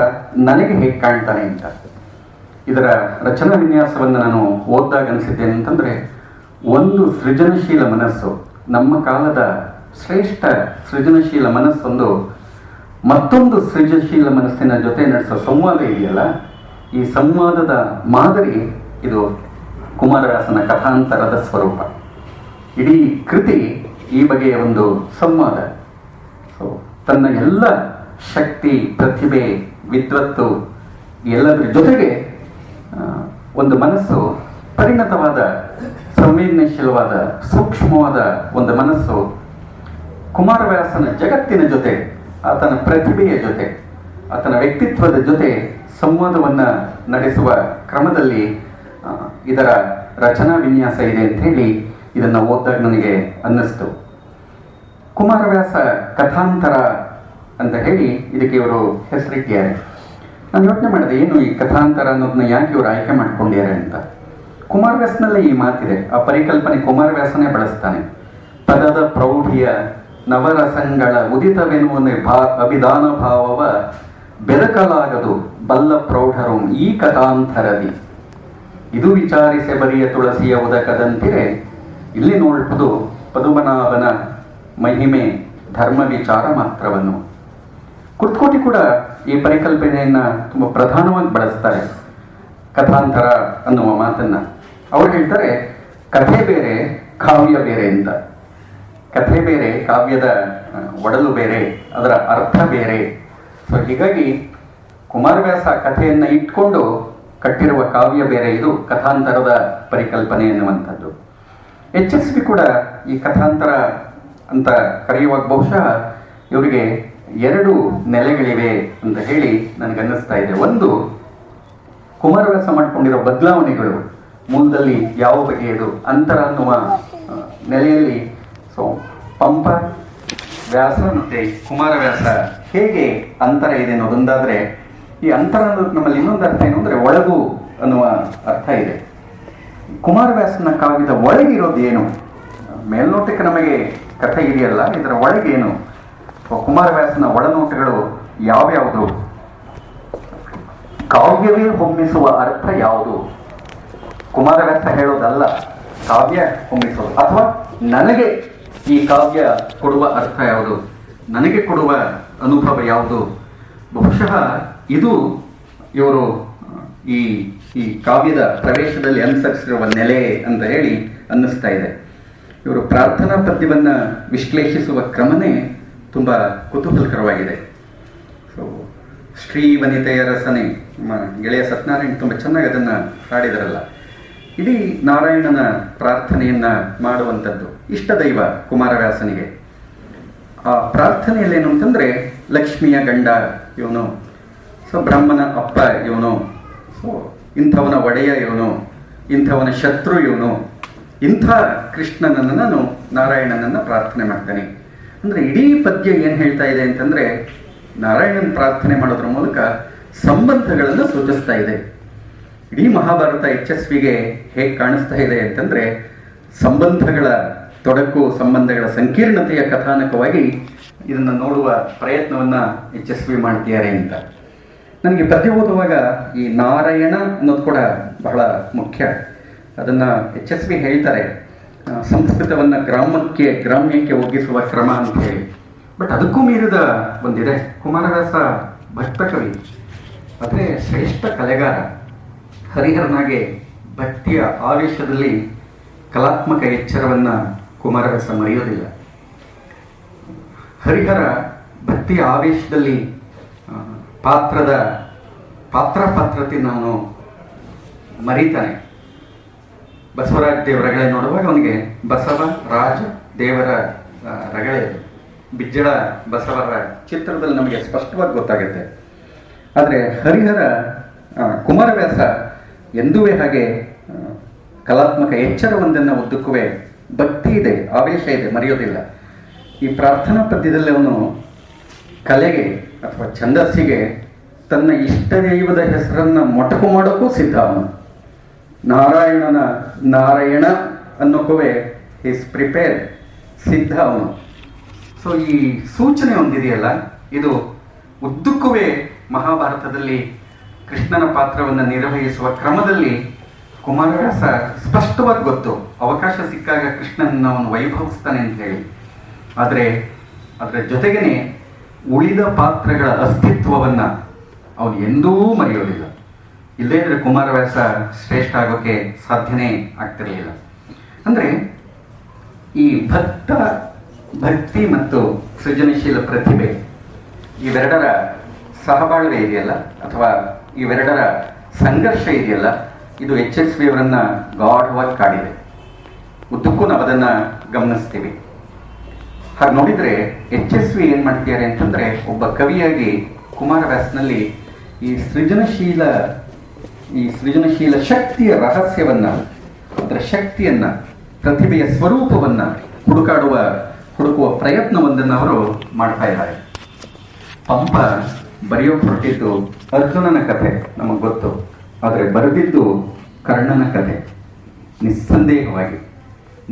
ನನಗೆ ಹೇಗೆ ಕಾಣ್ತಾನೆ ಅಂತ. ಇದರ ರಚನಾ ವಿನ್ಯಾಸವನ್ನು ನಾನು ಓದಿದಾಗ ಅನಿಸಿದ್ದೇನೆ ಅಂತಂದ್ರೆ, ಒಂದು ಸೃಜನಶೀಲ ಮನಸ್ಸು, ನಮ್ಮ ಕಾಲದ ಶ್ರೇಷ್ಠ ಸೃಜನಶೀಲ ಮನಸ್ಸೊಂದು ಮತ್ತೊಂದು ಸೃಜನಶೀಲ ಮನಸ್ಸಿನ ಜೊತೆ ನಡೆಸೋ ಸಂವಾದ ಇದೆಯಲ್ಲ, ಈ ಸಂವಾದದ ಮಾದರಿ ಇದು ಕುಮಾರವ್ಯಾಸನ ಕಥಾಂತರದ ಸ್ವರೂಪ. ಇಡೀ ಕೃತಿ ಈ ಬಗೆಯ ಒಂದು ಸಂವಾದ. ಸೊ ತನ್ನ ಎಲ್ಲ ಶಕ್ತಿ, ಪ್ರತಿಭೆ, ವಿದ್ವತ್ತು ಎಲ್ಲದರ ಜೊತೆಗೆ ಒಂದು ಮನಸ್ಸು, ಪರಿಣತವಾದ, ಸಂವೇದನಶೀಲವಾದ, ಸೂಕ್ಷ್ಮವಾದ ಒಂದು ಮನಸ್ಸು ಕುಮಾರವ್ಯಾಸನ ಜಗತ್ತಿನ ಜೊತೆ, ಆತನ ಪ್ರತಿಭೆಯ ಜೊತೆ, ಆತನ ವ್ಯಕ್ತಿತ್ವದ ಜೊತೆ ಸಂವಾದವನ್ನ ನಡೆಸುವ ಕ್ರಮದಲ್ಲಿ ಇದರ ರಚನಾ ವಿನ್ಯಾಸ ಇದೆ ಅಂತ ಹೇಳಿ ಇದನ್ನ ಓದಿದಾಗ ನನಗೆ ಅನ್ನಿಸ್ತು. ಕುಮಾರವ್ಯಾಸ ಕಥಾಂತರ ಅಂತ ಹೇಳಿ ಇದಕ್ಕೆ ಇವರು ಹೆಸರಿಟ್ಟಿದ್ದಾರೆ. ನಾನು ಯೋಚನೆ ಮಾಡಿದೆ, ಏನು ಈ ಕಥಾಂತರ ಅನ್ನೋದನ್ನ ಯಾಕೆ ಇವರು ಆಯ್ಕೆ ಮಾಡ್ಕೊಂಡಿದ್ದಾರೆ ಅಂತ. ಕುಮಾರವ್ಯಾಸನಲ್ಲೇ ಈ ಮಾತಿದೆ, ಆ ಪರಿಕಲ್ಪನೆ ಕುಮಾರವ್ಯಾಸನೇ ಬಳಸ್ತಾನೆ. ಪದದ ಪ್ರೌಢಿಯ ನವರಸಂಗಳ ಉದಿತವೆನ್ನುವ ಅಭಿಧಾನ ಭಾವವ ಬೆರಕಲಾಗದು ಬಲ್ಲ ಪ್ರೌಢರು ಈ ಕಥಾಂತರದಿ. ಇದು ವಿಚಾರಿಸೆ ಬರಿಯ ತುಳಸಿಯ ಉದಕದಂತಿರೆ ಇಲ್ಲಿ ನೋಡ್ಬೋದು ಪದುಮನಾಭನ ಮಹಿಮೆ ಧರ್ಮ ವಿಚಾರ ಮಾತ್ರವನ್ನು. ಕುರ್ತಕೋಟಿ ಕೂಡ ಈ ಪರಿಕಲ್ಪನೆಯನ್ನ ತುಂಬಾ ಪ್ರಧಾನವಾಗಿ ಬಳಸ್ತಾರೆ, ಕಥಾಂತರ ಅನ್ನುವ ಮಾತನ್ನ. ಅವ್ರು ಹೇಳ್ತಾರೆ, ಕಥೆ ಬೇರೆ ಕಾವ್ಯ ಬೇರೆ ಅಂತ. ಕಥೆ ಬೇರೆ, ಕಾವ್ಯದ ಒಡಲು ಬೇರೆ, ಅದರ ಅರ್ಥ ಬೇರೆ. ಸೊ ಹೀಗಾಗಿ ಕುಮಾರವ್ಯಾಸ ಕಥೆಯನ್ನ ಇಟ್ಕೊಂಡು ಕಟ್ಟಿರುವ ಕಾವ್ಯ ಬೇರೆ, ಇದು ಕಥಾಂತರದ ಪರಿಕಲ್ಪನೆ ಎನ್ನುವಂಥದ್ದು. HSV ಕೂಡ ಈ ಕಥಾಂತರ ಅಂತ ಕರೆಯುವಾಗ ಬಹುಶಃ ಇವರಿಗೆ ಎರಡು ನೆಲೆಗಳಿವೆ ಅಂತ ಹೇಳಿ ನನಗನ್ನಿಸ್ತಾ ಇದೆ. ಒಂದು, ಕುಮಾರವ್ಯಾಸ ಮಾಡಿಕೊಂಡಿರೋ ಬದಲಾವಣೆಗಳು ಮೂಲದಲ್ಲಿ ಯಾವ ಬಗೆಯದು ಅಂತರ ಅನ್ನುವ ನೆಲೆಯಲ್ಲಿ. ಸೊ ಪಂಪ, ವ್ಯಾಸ ಮತ್ತೆ ಕುಮಾರವ್ಯಾಸ ಹೇಗೆ ಅಂತರ ಇದೆ ಅನ್ನೋದೊಂದಾದ್ರೆ, ಈ ಅಂತರ ಅನ್ನೋದು ನಮ್ಮಲ್ಲಿ ಇನ್ನೊಂದು ಅರ್ಥ ಏನು ಅಂದ್ರೆ ಒಳಗು ಅನ್ನುವ ಅರ್ಥ ಇದೆ. ಕುಮಾರವ್ಯಾಸನ ಕಾವ್ಯದ ಒಳಗಿರೋದು ಏನು? ಮೇಲ್ನೋಟಕ್ಕೆ ನಮಗೆ ಕಥೆ ಇದೆಯಲ್ಲ, ಇದರ ಒಳಗೇನು? ಕುಮಾರವ್ಯಾಸನ ಒಳನೋಟಗಳು ಯಾವ್ಯಾವುದು? ಕಾವ್ಯವೇ ಹೊಮ್ಮಿಸುವ ಅರ್ಥ ಯಾವುದು? ಕುಮಾರವ್ಯಾಸ ಹೇಳೋದಲ್ಲ, ಕಾವ್ಯ ಹೊಮ್ಮಿಸೋದು. ಅಥವಾ ನನಗೆ ಈ ಕಾವ್ಯ ಕೊಡುವ ಅರ್ಥ ಯಾವುದು, ನನಗೆ ಕೊಡುವ ಅನುಭವ ಯಾವುದು? ಬಹುಶಃ ಇದು ಇವರು ಈ ಕಾವ್ಯದ ಪ್ರವೇಶದಲ್ಲಿ ಅನುಸರಿಸಿರುವ ನೆಲೆ ಅಂತ ಹೇಳಿ ಅನ್ನಿಸ್ತಾ ಇದೆ. ಇವರು ಪ್ರಾರ್ಥನಾ ಪದ್ಯವನ್ನ ವಿಶ್ಲೇಷಿಸುವ ಕ್ರಮನೇ ತುಂಬಾ ಕುತೂಹಲಕರವಾಗಿದೆ. ಸೊ ಶ್ರೀ ವನಿತೆಯ ರಸನೆ, ನಮ್ಮ ಗೆಳೆಯ ಸತ್ಯನಾರಾಯಣ ತುಂಬಾ ಚೆನ್ನಾಗಿ ಅದನ್ನ ಹಾಡಿದರಲ್ಲ. ಇಡೀ ನಾರಾಯಣನ ಪ್ರಾರ್ಥನೆಯನ್ನ ಮಾಡುವಂಥದ್ದು ಇಷ್ಟ ದೈವ ಕುಮಾರವ್ಯಾಸನಿಗೆ. ಆ ಪ್ರಾರ್ಥನೆಯಲ್ಲಿ ಏನು ಅಂತಂದ್ರೆ, ಲಕ್ಷ್ಮಿಯ ಗಂಡ ಇವನು, ಸೊ ಬ್ರಹ್ಮನ ಅಪ್ಪ ಇವನು, ಸೊ ಇಂಥವನ ಒಡೆಯ ಇವನು, ಇಂಥವನ ಶತ್ರು ಇವನು, ಇಂಥ ಕೃಷ್ಣನನ್ನು ನಾನು ನಾರಾಯಣನನ್ನ ಪ್ರಾರ್ಥನೆ ಮಾಡ್ತೇನೆ ಅಂದ್ರೆ ಇಡೀ ಪದ್ಯ ಏನ್ ಹೇಳ್ತಾ ಇದೆ ಅಂತಂದ್ರೆ, ನಾರಾಯಣನ ಪ್ರಾರ್ಥನೆ ಮಾಡೋದ್ರ ಮೂಲಕ ಸಂಬಂಧಗಳನ್ನು ಸೂಚಿಸ್ತಾ ಇದೆ. ಇಡೀ ಮಹಾಭಾರತ HSVಗೆ ಹೇಗೆ ಕಾಣಿಸ್ತಾ ಇದೆ ಅಂತಂದ್ರೆ, ಸಂಬಂಧಗಳ ತೊಡಕು, ಸಂಬಂಧಗಳ ಸಂಕೀರ್ಣತೆಯ ಕಥಾನಕವಾಗಿ ಇದನ್ನು ನೋಡುವ ಪ್ರಯತ್ನವನ್ನು ಯಶಸ್ವಿ ಮಾಡ್ತಿದ್ದಾರೆ ಅಂತ. ನನಗೆ ಪದ್ಯ ಓದುವಾಗ ಈ ನಾರಾಯಣ ಅನ್ನೋದು ಕೂಡ ಬಹಳ ಮುಖ್ಯ. ಅದನ್ನು ಯಶಸ್ವಿ ಹೇಳ್ತಾರೆ, ಸಂಸ್ಕೃತವನ್ನು ಗ್ರಾಮ್ಯಕ್ಕೆ ಒಗ್ಗಿಸುವ ಕ್ರಮ ಅಂತ ಹೇಳಿ. ಬಟ್ ಅದಕ್ಕೂ ಮೀರಿದ ಒಂದಿದೆ. ಕುಮಾರವ್ಯಾಸ ಭಕ್ತ ಕವಿ, ಆದರೆ ಶ್ರೇಷ್ಠ ಕಲೆಗಾರ. ಹರಿಹರನಾಗೆ ಭಕ್ತಿಯ ಆವೇಶದಲ್ಲಿ ಕಲಾತ್ಮಕ ಎಚ್ಚರವನ್ನು ಕುಮಾರವ್ಯಾಸ ಮರೆಯೋದಿಲ್ಲ. ಹರಿಹರ ಭಕ್ತಿಯ ಆವೇಶದಲ್ಲಿ ಪಾತ್ರತೆಯನ್ನು ಅವನು ಮರೀತಾನೆ. ಬಸವರಾಜ ದೇವರ ರಗಳೆ ನೋಡುವಾಗ ಅವನಿಗೆ ಬಸವ ರಾಜ ದೇವರ ರಗಳೆ, ಬಿಜ್ಜಳ ಬಸವರ ಚಿತ್ರದಲ್ಲಿ ನಮಗೆ ಸ್ಪಷ್ಟವಾಗಿ ಗೊತ್ತಾಗುತ್ತೆ. ಆದರೆ ಹರಿಹರ ಕುಮಾರವ್ಯಾಸ ಎಂದೂ ಹಾಗೆ ಕಲಾತ್ಮಕ ಎಚ್ಚರವೊಂದನ್ನು ಉದ್ದಕ್ಕೂ ಭಕ್ತಿ ಇದೆ, ಆವೇಶ ಇದೆ, ಮರೆಯೋದಿಲ್ಲ. ಈ ಪ್ರಾರ್ಥನಾ ಪದ್ಯದಲ್ಲಿ ಅವನು ಕಲೆಗೆ ಅಥವಾ ಛಂದಸ್ಸಿಗೆ ತನ್ನ ಇಷ್ಟ ದೈವದ ಹೆಸರನ್ನು ಮೊಟಕು ಮಾಡೋಕ್ಕೂ ಸಿದ್ಧ. ಅವನು ನಾರಾಯಣ ಅನ್ನೋಕ್ಕೂ ಈಸ್ ಪ್ರಿಪೇರ್ಡ್, ಸಿದ್ಧ ಅವನು. ಸೊ ಈ ಸೂಚನೆ ಒಂದಿದೆಯಲ್ಲ, ಇದು ಉದ್ದಕ್ಕೂ ಮಹಾಭಾರತದಲ್ಲಿ ಕೃಷ್ಣನ ಪಾತ್ರವನ್ನು ನಿರ್ವಹಿಸುವ ಕ್ರಮದಲ್ಲಿ ಕುಮಾರವ್ಯಾಸ ಸ್ಪಷ್ಟವಾಗಿ ಗೊತ್ತು. ಅವಕಾಶ ಸಿಕ್ಕಾಗ ಕೃಷ್ಣನ ಅವನು ವೈಭವಿಸ್ತಾನೆ ಅಂತ ಹೇಳಿ. ಆದರೆ ಅದರ ಜೊತೆಗೇ ಉಳಿದ ಪಾತ್ರಗಳ ಅಸ್ತಿತ್ವವನ್ನು ಅವನು ಎಂದೂ ಮರೆಯೋದಿಲ್ಲ. ಇಲ್ಲದೇ ಇದ್ರೆ ಕುಮಾರವ್ಯಾಸ ಶ್ರೇಷ್ಠ ಆಗೋಕ್ಕೆ ಸಾಧ್ಯನೇ ಆಗ್ತಿರಲಿಲ್ಲ. ಅಂದರೆ ಈ ಭಕ್ತಿ ಮತ್ತು ಸೃಜನಶೀಲ ಪ್ರತಿಭೆ ಇವೆರಡರ ಸಹಬಾಳ್ವೆ ಇದೆಯಲ್ಲ, ಅಥವಾ ಇವೆರಡರ ಸಂಘರ್ಷ ಇದೆಯಲ್ಲ, ಇದು HSV ಅವರನ್ನ ಗಾಢವಾಗಿ ಕಾಡಿದೆ. ಉದ್ದಕ್ಕೂ ನಾವು ಅದನ್ನು ಗಮನಿಸ್ತೀವಿ. ಹಾಗೆ ನೋಡಿದರೆ HSV ಏನು ಮಾಡ್ತಿದ್ದಾರೆ ಅಂತಂದರೆ, ಒಬ್ಬ ಕವಿಯಾಗಿ ಕುಮಾರವ್ಯಾಸನಲ್ಲಿ ಈ ಸೃಜನಶೀಲ ಶಕ್ತಿಯ ರಹಸ್ಯವನ್ನು, ಅದರ ಶಕ್ತಿಯನ್ನು, ಪ್ರತಿಭೆಯ ಸ್ವರೂಪವನ್ನು ಹುಡುಕುವ ಪ್ರಯತ್ನವೊಂದನ್ನು ಅವರು ಮಾಡ್ತಾ ಇದ್ದಾರೆ. ಪಂಪ ಬರೆಯೋಕೆ ಹೊರಟಿದ್ದು ಅರ್ಜುನನ ಕಥೆ ನಮಗೆ ಗೊತ್ತು, ಆದರೆ ಬರೆದಿದ್ದು ಕರ್ಣನ ಕಥೆ. ನಿಸ್ಸಂದೇಹವಾಗಿ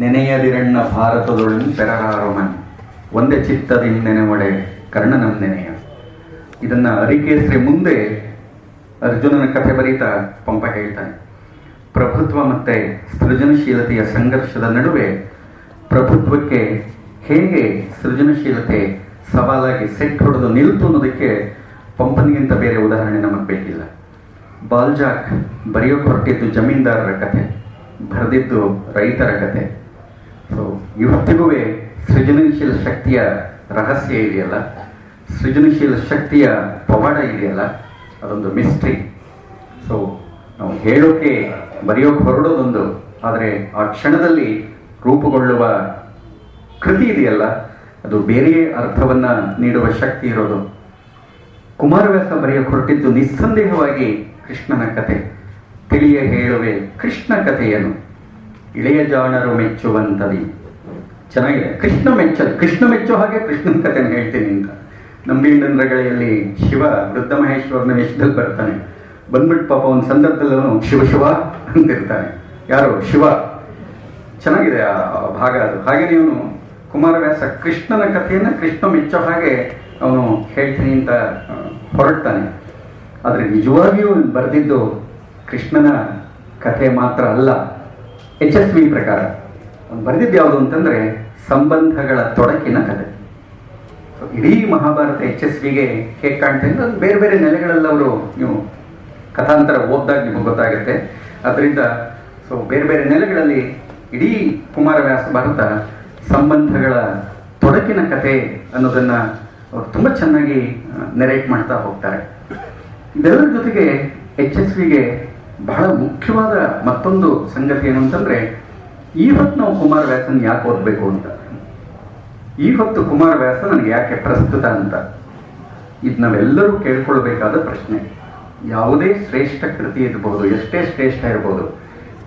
ನೆನೆಯದಿರಣ್ಣ ಭಾರತದೊಳನ್ನು ಪೆರರಾರಮನ್ ಒಂದೇ ಚಿತ್ತದಿಂದ ನೆನೆವಡೆ ಕರ್ಣನ ನೆನೆಯ. ಇದನ್ನು ಅರಿಕೇಸರಿ ಮುಂದೆ ಅರ್ಜುನನ ಕಥೆ ಬರೀತಾ ಪಂಪ ಹೇಳ್ತಾನೆ, ಪ್ರಭುತ್ವ ಮತ್ತು ಸೃಜನಶೀಲತೆಯ ಸಂಘರ್ಷದ ನಡುವೆ ಪ್ರಭುತ್ವಕ್ಕೆ ಹೇಗೆ ಸೃಜನಶೀಲತೆ ಸವಾಲಾಗಿ ಸೆಟ್ ಹೊಡೆದು ನಿಲ್ತು ಅನ್ನೋದಕ್ಕೆ ಪಂಪನಿಗಿಂತ ಬೇರೆ ಉದಾಹರಣೆ ನಮಗೆ ಬೇಕಿಲ್ಲ. ಬಾಲ್ಜಾಕ್ ಬರೆಯೋಕೆ ಹೊರಟಿದ್ದು ಜಮೀನ್ದಾರರ ಕಥೆ, ಬರೆದಿದ್ದು ರೈತರ ಕಥೆ. ಸೊ ಇವತ್ತಿಗೂ ಸೃಜನಶೀಲ ಶಕ್ತಿಯ ರಹಸ್ಯ ಇದೆಯಲ್ಲ, ಸೃಜನಶೀಲ ಶಕ್ತಿಯ ಪವಾಡ ಇದೆಯಲ್ಲ, ಅದೊಂದು ಮಿಸ್ಟ್ರಿ. ಸೊ ನಾವು ಹೇಳೋಕೆ ಬರೆಯೋಕೆ ಹೊರಡೋದೊಂದು, ಆದರೆ ಆ ಕ್ಷಣದಲ್ಲಿ ರೂಪುಗೊಳ್ಳುವ ಕೃತಿ ಇದೆಯಲ್ಲ, ಅದು ಬೇರೆಯೇ ಅರ್ಥವನ್ನು ನೀಡುವ ಶಕ್ತಿ ಇರೋದು. ಕುಮಾರವ್ಯಾಸ ಬರೆಯೋಕೆ ಹೊರಟಿದ್ದು ನಿಸ್ಸಂದೇಹವಾಗಿ ಕೃಷ್ಣನ ಕಥೆ. ತಿಳಿಯ ಹೇಳುವೆ ಕೃಷ್ಣ ಕಥೆಯನ್ನು, ಇಳೆಯ ಜಾಣರು ಮೆಚ್ಚುವಂಥದಿ. ಚೆನ್ನಾಗಿದೆ. ಕೃಷ್ಣ ಮೆಚ್ಚೋ ಹಾಗೆ ಕೃಷ್ಣನ ಕಥೆನ ಹೇಳ್ತೀನಿ ಅಂತ. ನಂಬಿಂಡನ ರಗಳೆಯಲ್ಲಿ ಶಿವ ವೃದ್ಧ ಮಹೇಶ್ವರನ ವೇಷದಲ್ಲಿ ಬರ್ತಾನೆ. ಬಂದ್ಬಿಟ್ಟು ಪಾಪ ಒಂದು ಸಂದರ್ಭದಲ್ಲಿ ಅವನು ಶಿವ ಅಂತಿರ್ತಾನೆ. ಯಾರು? ಶಿವ. ಚೆನ್ನಾಗಿದೆ ಆ ಭಾಗ ಅದು. ಹಾಗೆ ನೀವು ಕುಮಾರವ್ಯಾಸ ಕೃಷ್ಣನ ಕಥೆಯನ್ನು ಕೃಷ್ಣ ಮೆಚ್ಚೋ ಹಾಗೆ ಅವನು ಹೇಳ್ತೀನಿ ಅಂತ ಹೊರಡ್ತಾನೆ. ಆದರೆ ನಿಜವಾಗಿಯೂ ಬರೆದಿದ್ದು ಕೃಷ್ಣನ ಕಥೆ ಮಾತ್ರ ಅಲ್ಲ. HSV ಪ್ರಕಾರ ಅವನು ಬರೆದಿದ್ದು ಯಾವುದು ಅಂತಂದರೆ ಸಂಬಂಧಗಳ ತೊಡಕಿನ ಕಥೆ. ಇಡೀ ಮಹಾಭಾರತ HSVಗೆ ಹೇಗೆ ಕಾಣ್ತಾ ಇದ್ರೆ ಅದು ಬೇರೆ ಬೇರೆ ನೆಲೆಗಳಲ್ಲಿ ಅವರು, ನೀವು ಕಥಾಂತರ ಓದಿದಾಗ ನಿಮಗೆ ಗೊತ್ತಾಗುತ್ತೆ. ಅದರಿಂದ ಬೇರೆ ಬೇರೆ ನೆಲೆಗಳಲ್ಲಿ ಇಡೀ ಕುಮಾರವ್ಯಾಸ ಭಾರತ ಸಂಬಂಧಗಳ ತೊಡಕಿನ ಕಥೆ ಅನ್ನೋದನ್ನು ಅವರು ತುಂಬ ಚೆನ್ನಾಗಿ ನೆರೇಟ್ ಮಾಡ್ತಾ ಹೋಗ್ತಾರೆ. ಇದೆಲ್ಲರ ಜೊತೆಗೆ HSVಗೆ ಬಹಳ ಮುಖ್ಯವಾದ ಮತ್ತೊಂದು ಸಂಗತಿ ಏನು ಅಂತಂದರೆ, ಈ ಹೊತ್ತು ನಾವು ಕುಮಾರವ್ಯಾಸನ ಯಾಕೆ ಓದಬೇಕು ಅಂತ, ಈ ಹೊತ್ತು ಕುಮಾರವ್ಯಾಸ ನನಗೆ ಯಾಕೆ ಪ್ರಸ್ತುತ ಅಂತ, ಇದು ನಾವೆಲ್ಲರೂ ಕೇಳ್ಕೊಳ್ಬೇಕಾದ ಪ್ರಶ್ನೆ. ಯಾವುದೇ ಶ್ರೇಷ್ಠ ಕೃತಿ ಇರಬಹುದು, ಎಷ್ಟೇ ಶ್ರೇಷ್ಠ ಇರ್ಬೋದು,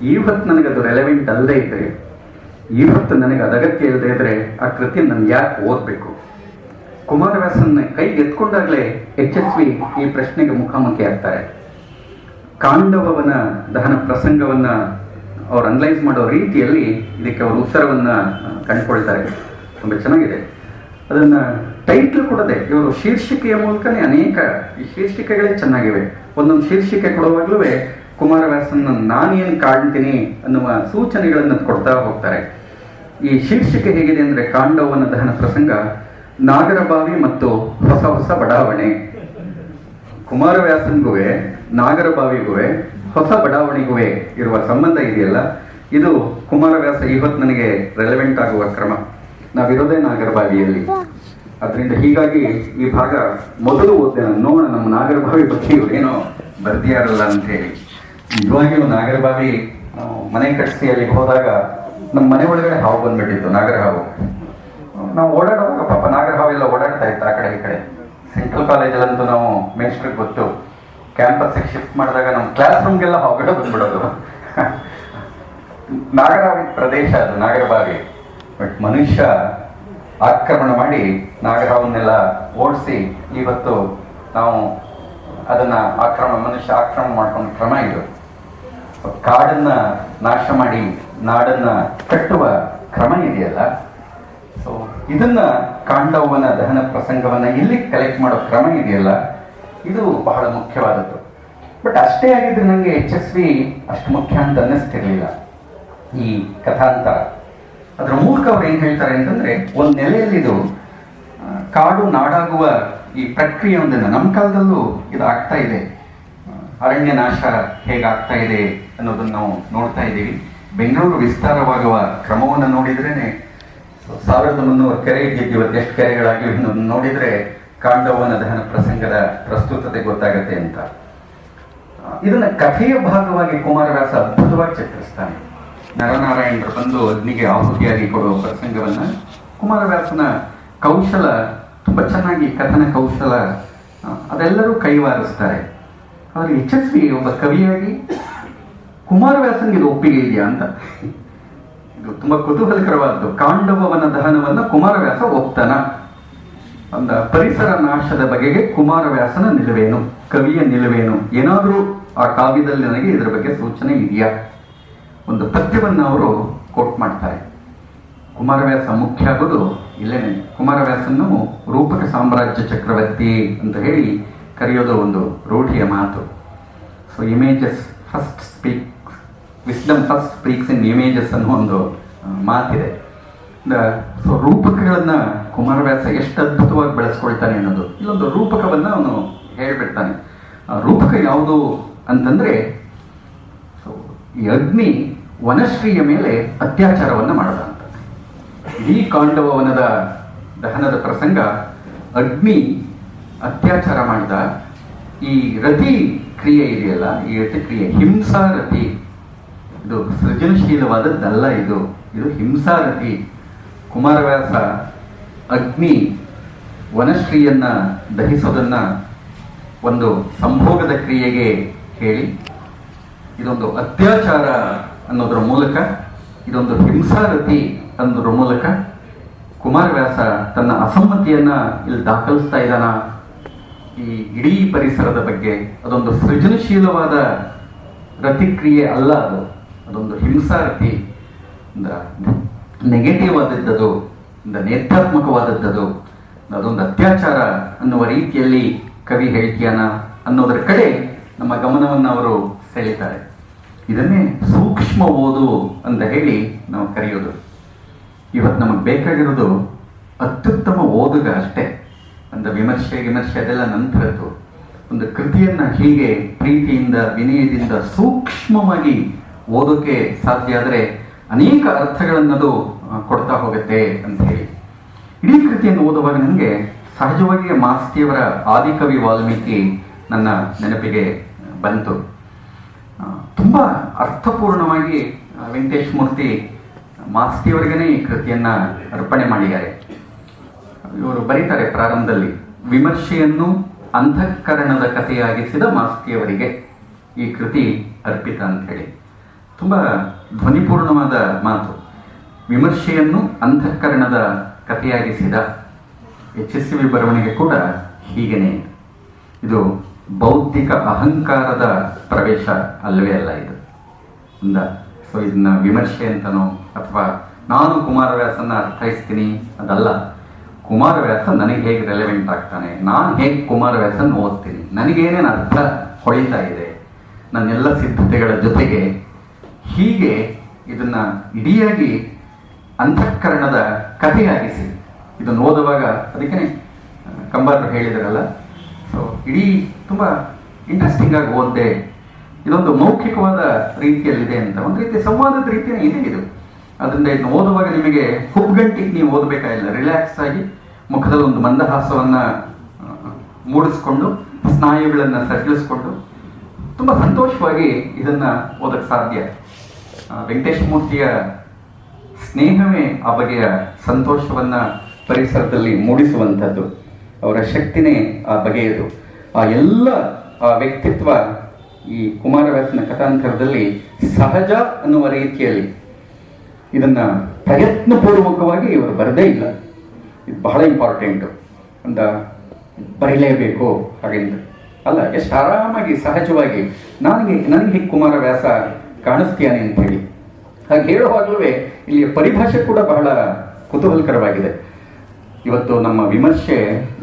ಈ ಹೊತ್ತು ನನಗದು ರೆಲೆವೆಂಟ್ ಅಲ್ಲದೆ ಇದ್ದರೆ, ಈ ಹೊತ್ತು ನನಗೆ ಅದು ಅಗತ್ಯ ಇಲ್ಲದೆ ಇದ್ದರೆ ಆ ಕೃತಿಯನ್ನು ನಾನು ಯಾಕೆ ಓದಬೇಕು? ಕುಮಾರವ್ಯಾಸನ ಕೈಗೆ ಎತ್ಕೊಂಡಾಗಲೇ HSV ಈ ಪ್ರಶ್ನೆಗೆ ಮುಖಾಮುಖಿ ಆಗ್ತಾರೆ. ಕಾಂಡವನ ದಹನ ಪ್ರಸಂಗವನ್ನು ಅವ್ರು ಅನಲೈಸ್ ಮಾಡೋ ರೀತಿಯಲ್ಲಿ ಇದಕ್ಕೆ ಅವರು ಉತ್ತರವನ್ನು ಕಂಡುಕೊಳ್ತಾರೆ. ತುಂಬ ಚೆನ್ನಾಗಿದೆ. ಅದನ್ನ ಟೈಟ್ಲ್ ಕೊಡದೆ ಇವರು ಶೀರ್ಷಿಕೆಯ ಮೂಲಕನೇ ಅನೇಕ ಈ ಶೀರ್ಷಿಕೆಗಳೇ ಚೆನ್ನಾಗಿವೆ. ಒಂದೊಂದು ಶೀರ್ಷಿಕೆ ಕೊಡುವಾಗಲೂ ಕುಮಾರವ್ಯಾಸನ ನಾನೇನು ಕಾಣ್ತೀನಿ ಅನ್ನುವ ಸೂಚನೆಗಳನ್ನು ಕೊಡ್ತಾ ಹೋಗ್ತಾರೆ. ಈ ಶೀರ್ಷಿಕೆ ಹೇಗಿದೆ ಅಂದ್ರೆ, ಕಾಂಡವನ ದಹನ ಪ್ರಸಂಗ, ನಾಗರಬಾವಿ ಮತ್ತು ಹೊಸ ಹೊಸ ಬಡಾವಣೆ. ಕುಮಾರವ್ಯಾಸನ್ಗೂ ನಾಗರಬಾವಿಗೂ ಹೊಸ ಬಡಾವಣೆಗೂ ಇರುವ ಸಂಬಂಧ ಇದೆಯಲ್ಲ, ಇದು ಕುಮಾರವ್ಯಾಸ ಇವತ್ತು ನನಗೆ ರೆಲೆವೆಂಟ್ ಆಗುವ ಕ್ರಮ. ನಾವಿರೋದೇ ನಾಗರಬಾವಿಯಲ್ಲಿ, ಅದರಿಂದ ಹೀಗಾಗಿ ಈ ಭಾಗ ಮೊದಲು ಓದ್ದೆ ನಾನು, ನೋಡೋಣ ನಮ್ಮ ನಾಗರಬಾವಿ ಬಗ್ಗೆ ಇವ್ರೇನೋ ಬರ್ದಿಯಾರಲ್ಲ ಅಂತ ಹೇಳಿ. ನಿಜವಾಗಿಯೂ ನಾಗರಬಾವಿ ಮನೆ ಕಟ್ಟಿಸಿ ಅಲ್ಲಿಗೆ ಹೋದಾಗ ನಮ್ಮ ಮನೆ ಒಳಗಡೆ ಹಾವು ಬಂದ್ಬಿಟ್ಟಿತ್ತು, ನಾಗರ ಹಾವು. ನಾವು ಓಡಾಡುವಾಗ ಪಾಪ ನಾಗರ ಹಾವು ಎಲ್ಲ ಓಡಾಡ್ತಾ ಇತ್ತು ಆ ಕಡೆ ಈ ಕಡೆ. ಸೆಂಟ್ರಲ್ ಕಾಲೇಜಲ್ಲಂತೂ ನಾವು ಮೇಸ್ಟ್ರಿಗೆ ಗೊತ್ತು, ಕ್ಯಾಂಪಸ್ಗೆ ಶಿಫ್ಟ್ ಮಾಡಿದಾಗ ನಮ್ಮ ಕ್ಲಾಸ್ ರೂಮ್ಗೆಲ್ಲ ಹಾವುಗಳು ಬಂದ್ಬಿಡೋದು. ನಾಗರಹಾವಿ ಪ್ರದೇಶ ಅದು ನಾಗರಬಾವಿ. ಬಟ್ ಮನುಷ್ಯ ಆಕ್ರಮಣ ಮಾಡಿ ನಾಗರಹಾವನ್ನೆಲ್ಲ ಓಡಿಸಿ ಇವತ್ತು ನಾವು ಅದನ್ನ ಮನುಷ್ಯ ಆಕ್ರಮಣ ಮಾಡ್ಕೊಂಡು ಕ್ರಮ ಇದು. ಕಾಡನ್ನ ನಾಶ ಮಾಡಿ ನಾಡನ್ನ ಕಟ್ಟುವ ಕ್ರಮ ಇದೆಯಲ್ಲ, ಸೊ ಇದನ್ನ ಕಾಂಡವನ ದಹನ ಪ್ರಸಂಗವನ್ನ ಇಲ್ಲಿ ಕಲೆಕ್ಟ್ ಮಾಡೋ ಕ್ರಮ ಇದೆಯಲ್ಲ, ಇದು ಬಹಳ ಮುಖ್ಯವಾದದ್ದು. ಬಟ್ ಅಷ್ಟೇ ಆಗಿದ್ರೆ ನನಗೆ HSV ಅಷ್ಟು ಮುಖ್ಯ ಅಂತ ಅನ್ನಿಸ್ತಿರ್ಲಿಲ್ಲ. ಈ ಕಥಾಂತರ ಅದರ ಮೂಲಕ ಅವ್ರು ಏನ್ ಹೇಳ್ತಾರೆ ಅಂತಂದ್ರೆ, ಒಂದ್ ನೆಲೆಯಲ್ಲಿ ಇದು ಕಾಡು ನಾಡಾಗುವ ಈ ಪ್ರಕ್ರಿಯೆ ಒಂದನ್ನ ನಮ್ಮ ಕಾಲದಲ್ಲೂ ಇದು ಆಗ್ತಾ ಇದೆ. ಅರಣ್ಯ ನಾಶ ಹೇಗಾಗ್ತಾ ಇದೆ ಅನ್ನೋದನ್ನ ನಾವು ನೋಡ್ತಾ ಇದ್ದೀವಿ. ಬೆಂಗಳೂರು ವಿಸ್ತಾರವಾಗುವ ಕ್ರಮವನ್ನು ನೋಡಿದ್ರೇನೆ 1300 ಕೆರೆ ಇದ್ದಿದ್ದು ಇವತ್ತು ಎಷ್ಟು ಕೆರೆಗಳಾಗಿವೆ ಅನ್ನೋದನ್ನ ನೋಡಿದ್ರೆ ಕಾಂಡವನ ದಹನ ಪ್ರಸಂಗದ ಪ್ರಸ್ತುತತೆ ಗೊತ್ತಾಗತ್ತೆ ಅಂತ. ಇದನ್ನ ಕಥೆಯ ಭಾಗವಾಗಿ ಕುಮಾರವ್ಯಾಸ ಅದ್ಭುತವಾಗಿ ಚಿತ್ರಿಸ್ತಾನೆ. ನರನಾರಾಯಣರು ಬಂದು ಅಗ್ನಿಗೆ ಆಹುತಿಯಾಗಿ ಕೊಡುವ ಪ್ರಸಂಗವನ್ನ ಕುಮಾರವ್ಯಾಸನ ಕೌಶಲ ತುಂಬಾ ಚೆನ್ನಾಗಿ, ಕಥನ ಕೌಶಲ ಅದೆಲ್ಲರೂ ಕೈವಾರಿಸ್ತಾರೆ. ಆದರೆ HSV ಒಬ್ಬ ಕವಿಯಾಗಿ ಕುಮಾರವ್ಯಾಸನ್ಗೆ ಇದು ಒಪ್ಪಿಗೆ ಇದೆಯಾ ಅಂತ, ಇದು ತುಂಬಾ ಕುತೂಹಲಕರವಾದ್ದು. ಕಾಂಡವನ ದಹನವನ್ನ ಕುಮಾರವ್ಯಾಸ ಒಪ್ತಾನ? ಒಂದು ಪರಿಸರ ನಾಶದ ಬಗೆಗೆ ಕುಮಾರವ್ಯಾಸನ ನಿಲುವೇನು, ಕವಿಯ ನಿಲುವೇನು, ಏನಾದರೂ ಆ ಕಾವ್ಯದಲ್ಲಿ ನನಗೆ ಇದರ ಬಗ್ಗೆ ಸೂಚನೆ ಇದೆಯಾ? ಒಂದು ಪದ್ಯವನ್ನು ಅವರು ಕೋಟ್ ಮಾಡ್ತಾರೆ. ಕುಮಾರವ್ಯಾಸ ಮುಖ್ಯ ಆಗೋದು ಇಲ್ಲೇನೆ. ಕುಮಾರವ್ಯಾಸನ್ನು ರೂಪಕ ಸಾಮ್ರಾಜ್ಯ ಚಕ್ರವರ್ತಿ ಅಂತ ಹೇಳಿ ಕರೆಯೋದು ಒಂದು ರೂಢಿಯ ಮಾತು. So images first speak, wisdom first speaks ಇನ್ ಇಮೇಜಸ್ ಅನ್ನೋ ಒಂದು ಮಾತಿದೆ. ಸೊ ರೂಪಕಗಳನ್ನ ಕುಮಾರವ್ಯಾಸ ಎಷ್ಟು ಅದ್ಭುತವಾಗಿ ಬೆಳೆಸ್ಕೊಳ್ತಾನೆ ಅನ್ನೋದು, ಇಲ್ಲೊಂದು ರೂಪಕವನ್ನ ಅವನು ಹೇಳ್ಬಿಡ್ತಾನೆ. ರೂಪಕ ಯಾವುದು ಅಂತಂದ್ರೆ, ಈ ಅಗ್ನಿ ವನಶ್ರೀಯ ಮೇಲೆ ಅತ್ಯಾಚಾರವನ್ನ ಮಾಡದ ಅಂತ. ಇಡೀ ಕಾಂಡವವನದ ದಹನದ ಪ್ರಸಂಗ ಅಗ್ನಿ ಅತ್ಯಾಚಾರ ಮಾಡಿದ. ಈ ರತಿ ಕ್ರಿಯೆ ಇದೆಯಲ್ಲ, ಈ ರತಿ ಕ್ರಿಯೆ ಹಿಂಸಾರತಿ, ಇದು ಸೃಜನಶೀಲವಾದದ್ದಲ್ಲ, ಇದು ಹಿಂಸಾರತಿ. ಕುಮಾರವ್ಯಾಸ ಅಗ್ನಿ ವನಶ್ರೀಯನ್ನ ದಹಿಸೋದನ್ನ ಒಂದು ಸಂಭೋಗದ ಕ್ರಿಯೆಗೆ ಹೇಳಿ, ಇದೊಂದು ಅತ್ಯಾಚಾರ ಅನ್ನೋದ್ರ ಮೂಲಕ, ಇದೊಂದು ಹಿಂಸಾರತಿ ಅನ್ನೋದ್ರ ಮೂಲಕ ಕುಮಾರವ್ಯಾಸ ತನ್ನ ಅಸಮ್ಮತಿಯನ್ನ ಇಲ್ಲಿ ದಾಖಲಿಸ್ತಾ ಇದ್ದಾನ. ಈ ಇಡೀ ಪರಿಸರದ ಬಗ್ಗೆ ಅದೊಂದು ಸೃಜನಶೀಲವಾದ ರತಿಕ್ರಿಯೆ ಅಲ್ಲ, ಅದೊಂದು ಹಿಂಸಾರತಿ, ನೆಗೆಟಿವ್ ಆದದ್ದು, ನೇತ್ರಾತ್ಮಕವಾದದ್ದು, ಅದೊಂದು ಅತ್ಯಾಚಾರ ಅನ್ನುವ ರೀತಿಯಲ್ಲಿ ಕವಿ ಹೇಳ್ತೀಯಾನ ಅನ್ನೋದರ ಕಡೆ ನಮ್ಮ ಗಮನವನ್ನು ಅವರು ಸೆಳೀತಾರೆ. ಇದನ್ನೇ ಸೂಕ್ಷ್ಮ ಓದು ಅಂತ ಹೇಳಿ ನಾವು ಕರೆಯೋದು. ಇವತ್ತು ನಮಗೆ ಬೇಕಾಗಿರೋದು ಅತ್ಯುತ್ತಮ ಓದುಗ ಅಷ್ಟೇ. ಒಂದು ವಿಮರ್ಶೆ ಅದೆಲ್ಲ ನಂತರದ್ದು. ಒಂದು ಕೃತಿಯನ್ನ ಹೀಗೆ ಪ್ರೀತಿಯಿಂದ ವಿನಯದಿಂದ ಸೂಕ್ಷ್ಮವಾಗಿ ಓದೋಕೆ ಸಾಧ್ಯ ಆದರೆ ಅನೇಕ ಅರ್ಥಗಳನ್ನದು ಕೊಡ್ತಾ ಹೋಗುತ್ತೆ ಅಂತ ಹೇಳಿ. ಇಡೀ ಕೃತಿಯನ್ನು ಓದುವಾಗ ನನಗೆ ಸಹಜವಾಗಿ ಮಾಸ್ತಿಯವರ ಆದಿಕವಿ ವಾಲ್ಮೀಕಿ ನನ್ನ ನೆನಪಿಗೆ ಬಂತು. ತುಂಬಾ ಅರ್ಥಪೂರ್ಣವಾಗಿ ವೆಂಕಟೇಶ್ ಮೂರ್ತಿ ಮಾಸ್ತಿಯವರಿಗೇ ಈ ಕೃತಿಯನ್ನ ಅರ್ಪಣೆ ಮಾಡಿದ್ದಾರೆ. ಇವರು ಬರೀತಾರೆ ಪ್ರಾರಂಭದಲ್ಲಿ, ವಿಮರ್ಶೆಯನ್ನು ಅಂತಃಕರಣದ ಕಥೆಯಾಗಿಸಿದ ಮಾಸ್ತಿಯವರಿಗೆ ಈ ಕೃತಿ ಅರ್ಪಿತ ಅಂತ ಹೇಳಿ. ತುಂಬಾ ಧ್ವನಿಪೂರ್ಣವಾದ ಮಾತು. ವಿಮರ್ಶೆಯನ್ನು ಅಂತಃಕರಣದ ಕಥೆಯಾಗಿಸಿದ HSV ಬರವಣಿಗೆ ಕೂಡ ಹೀಗೇನೆ. ಇದು ಬೌದ್ಧಿಕ ಅಹಂಕಾರದ ಪ್ರವೇಶ ಅಲ್ಲವೇ ಅಲ್ಲ. ಇದು ಒಂದು ಸೊ ಇದನ್ನ ವಿಮರ್ಶೆ ಅಂತನೋ ಅಥವಾ ನಾನು ಕುಮಾರವ್ಯಾಸನ ಅರ್ಥೈಸ್ತೀನಿ ಅದಲ್ಲ. ಕುಮಾರವ್ಯಾಸ ನನಗೆ ಹೇಗೆ ರೆಲೆವೆಂಟ್ ಆಗ್ತಾನೆ, ನಾನು ಹೇಗೆ ಕುಮಾರವ್ಯಾಸನ ಓದ್ತೀನಿ, ನನಗೇನೇನು ಅರ್ಥ ಹೊಳಿತಾ ಇದೆ ನನ್ನೆಲ್ಲ ಸಿದ್ಧತೆಗಳ ಜೊತೆಗೆ, ಹೀಗೆ ಇದನ್ನ ಇಡಿಯಾಗಿ ಅಂತಃಕರಣದ ಕಥೆಯಾಗಿಸಿ ಇದನ್ನು ಓದುವಾಗ, ಅದಕ್ಕೆ ಕಂಬಾರರು ಹೇಳಿದಾರಲ್ಲ, ಸೊ ಇಡೀ ತುಂಬ ಇಂಟ್ರೆಸ್ಟಿಂಗ್ ಆಗಿ ಓದ್ದೆ, ಇದೊಂದು ಮೌಖಿಕವಾದ ರೀತಿಯಲ್ಲಿದೆ ಅಂತ, ಒಂದು ರೀತಿ ಸಂವಾದದ ರೀತಿಯೇ ಇದೆ ಇದು. ಅದರಿಂದ ಇದನ್ನು ಓದುವಾಗ ನಿಮಗೆ ಹುಬ್ಗಂಟಿಗೆ ನೀವು ಓದಬೇಕಾಗಿಲ್ಲ, ರಿಲ್ಯಾಕ್ಸ್ ಆಗಿ ಮುಖದಲ್ಲಿ ಒಂದು ಮಂದಹಾಸವನ್ನ ಮೂಡಿಸ್ಕೊಂಡು ಸ್ನಾಯುಗಳನ್ನು ಸಜ್ಜಿಸ್ಕೊಂಡು ತುಂಬ ಸಂತೋಷವಾಗಿ ಇದನ್ನ ಓದಕ್ಕೆ ಸಾಧ್ಯ. ವೆಂಕಟೇಶ ಮೂರ್ತಿಯ ಸ್ನೇಹವೇ ಆ ಬಗೆಯ ಸಂತೋಷವನ್ನ ಪರಿಸರದಲ್ಲಿ ಮೂಡಿಸುವಂಥದ್ದು, ಅವರ ಶಕ್ತಿನೇ ಆ ಬಗೆಯದು. ಆ ಎಲ್ಲ ಆ ವ್ಯಕ್ತಿತ್ವ ಈ ಕುಮಾರವ್ಯಾಸನ ಕಥಾಂತರದಲ್ಲಿ ಸಹಜ ಅನ್ನುವ ರೀತಿಯಲ್ಲಿ ಇದನ್ನ ಪ್ರಯತ್ನಪೂರ್ವಕವಾಗಿ ಇವರು ಬರದೇ ಇಲ್ಲ. ಇದು ಬಹಳ ಇಂಪಾರ್ಟೆಂಟು. ಅಂತ ಬರೀಲೇಬೇಕು ಹಾಗೆಂತ ಅಲ್ಲ, ಎಷ್ಟು ಆರಾಮಾಗಿ ಸಹಜವಾಗಿ ನನಗೆ ಹೀಗೆ ಕುಮಾರವ್ಯಾಸ ಕಾಣಿಸ್ತೀಯಾನೆ ಅಂತ ಹೇಳಿ ಹಾಗೆ ಹೇಳುವಾಗಲೂ ಇಲ್ಲಿಯ ಪರಿಭಾಷೆ ಕೂಡ ಬಹಳ ಕುತೂಹಲಕರವಾಗಿದೆ. ಇವತ್ತು ನಮ್ಮ ವಿಮರ್ಶೆ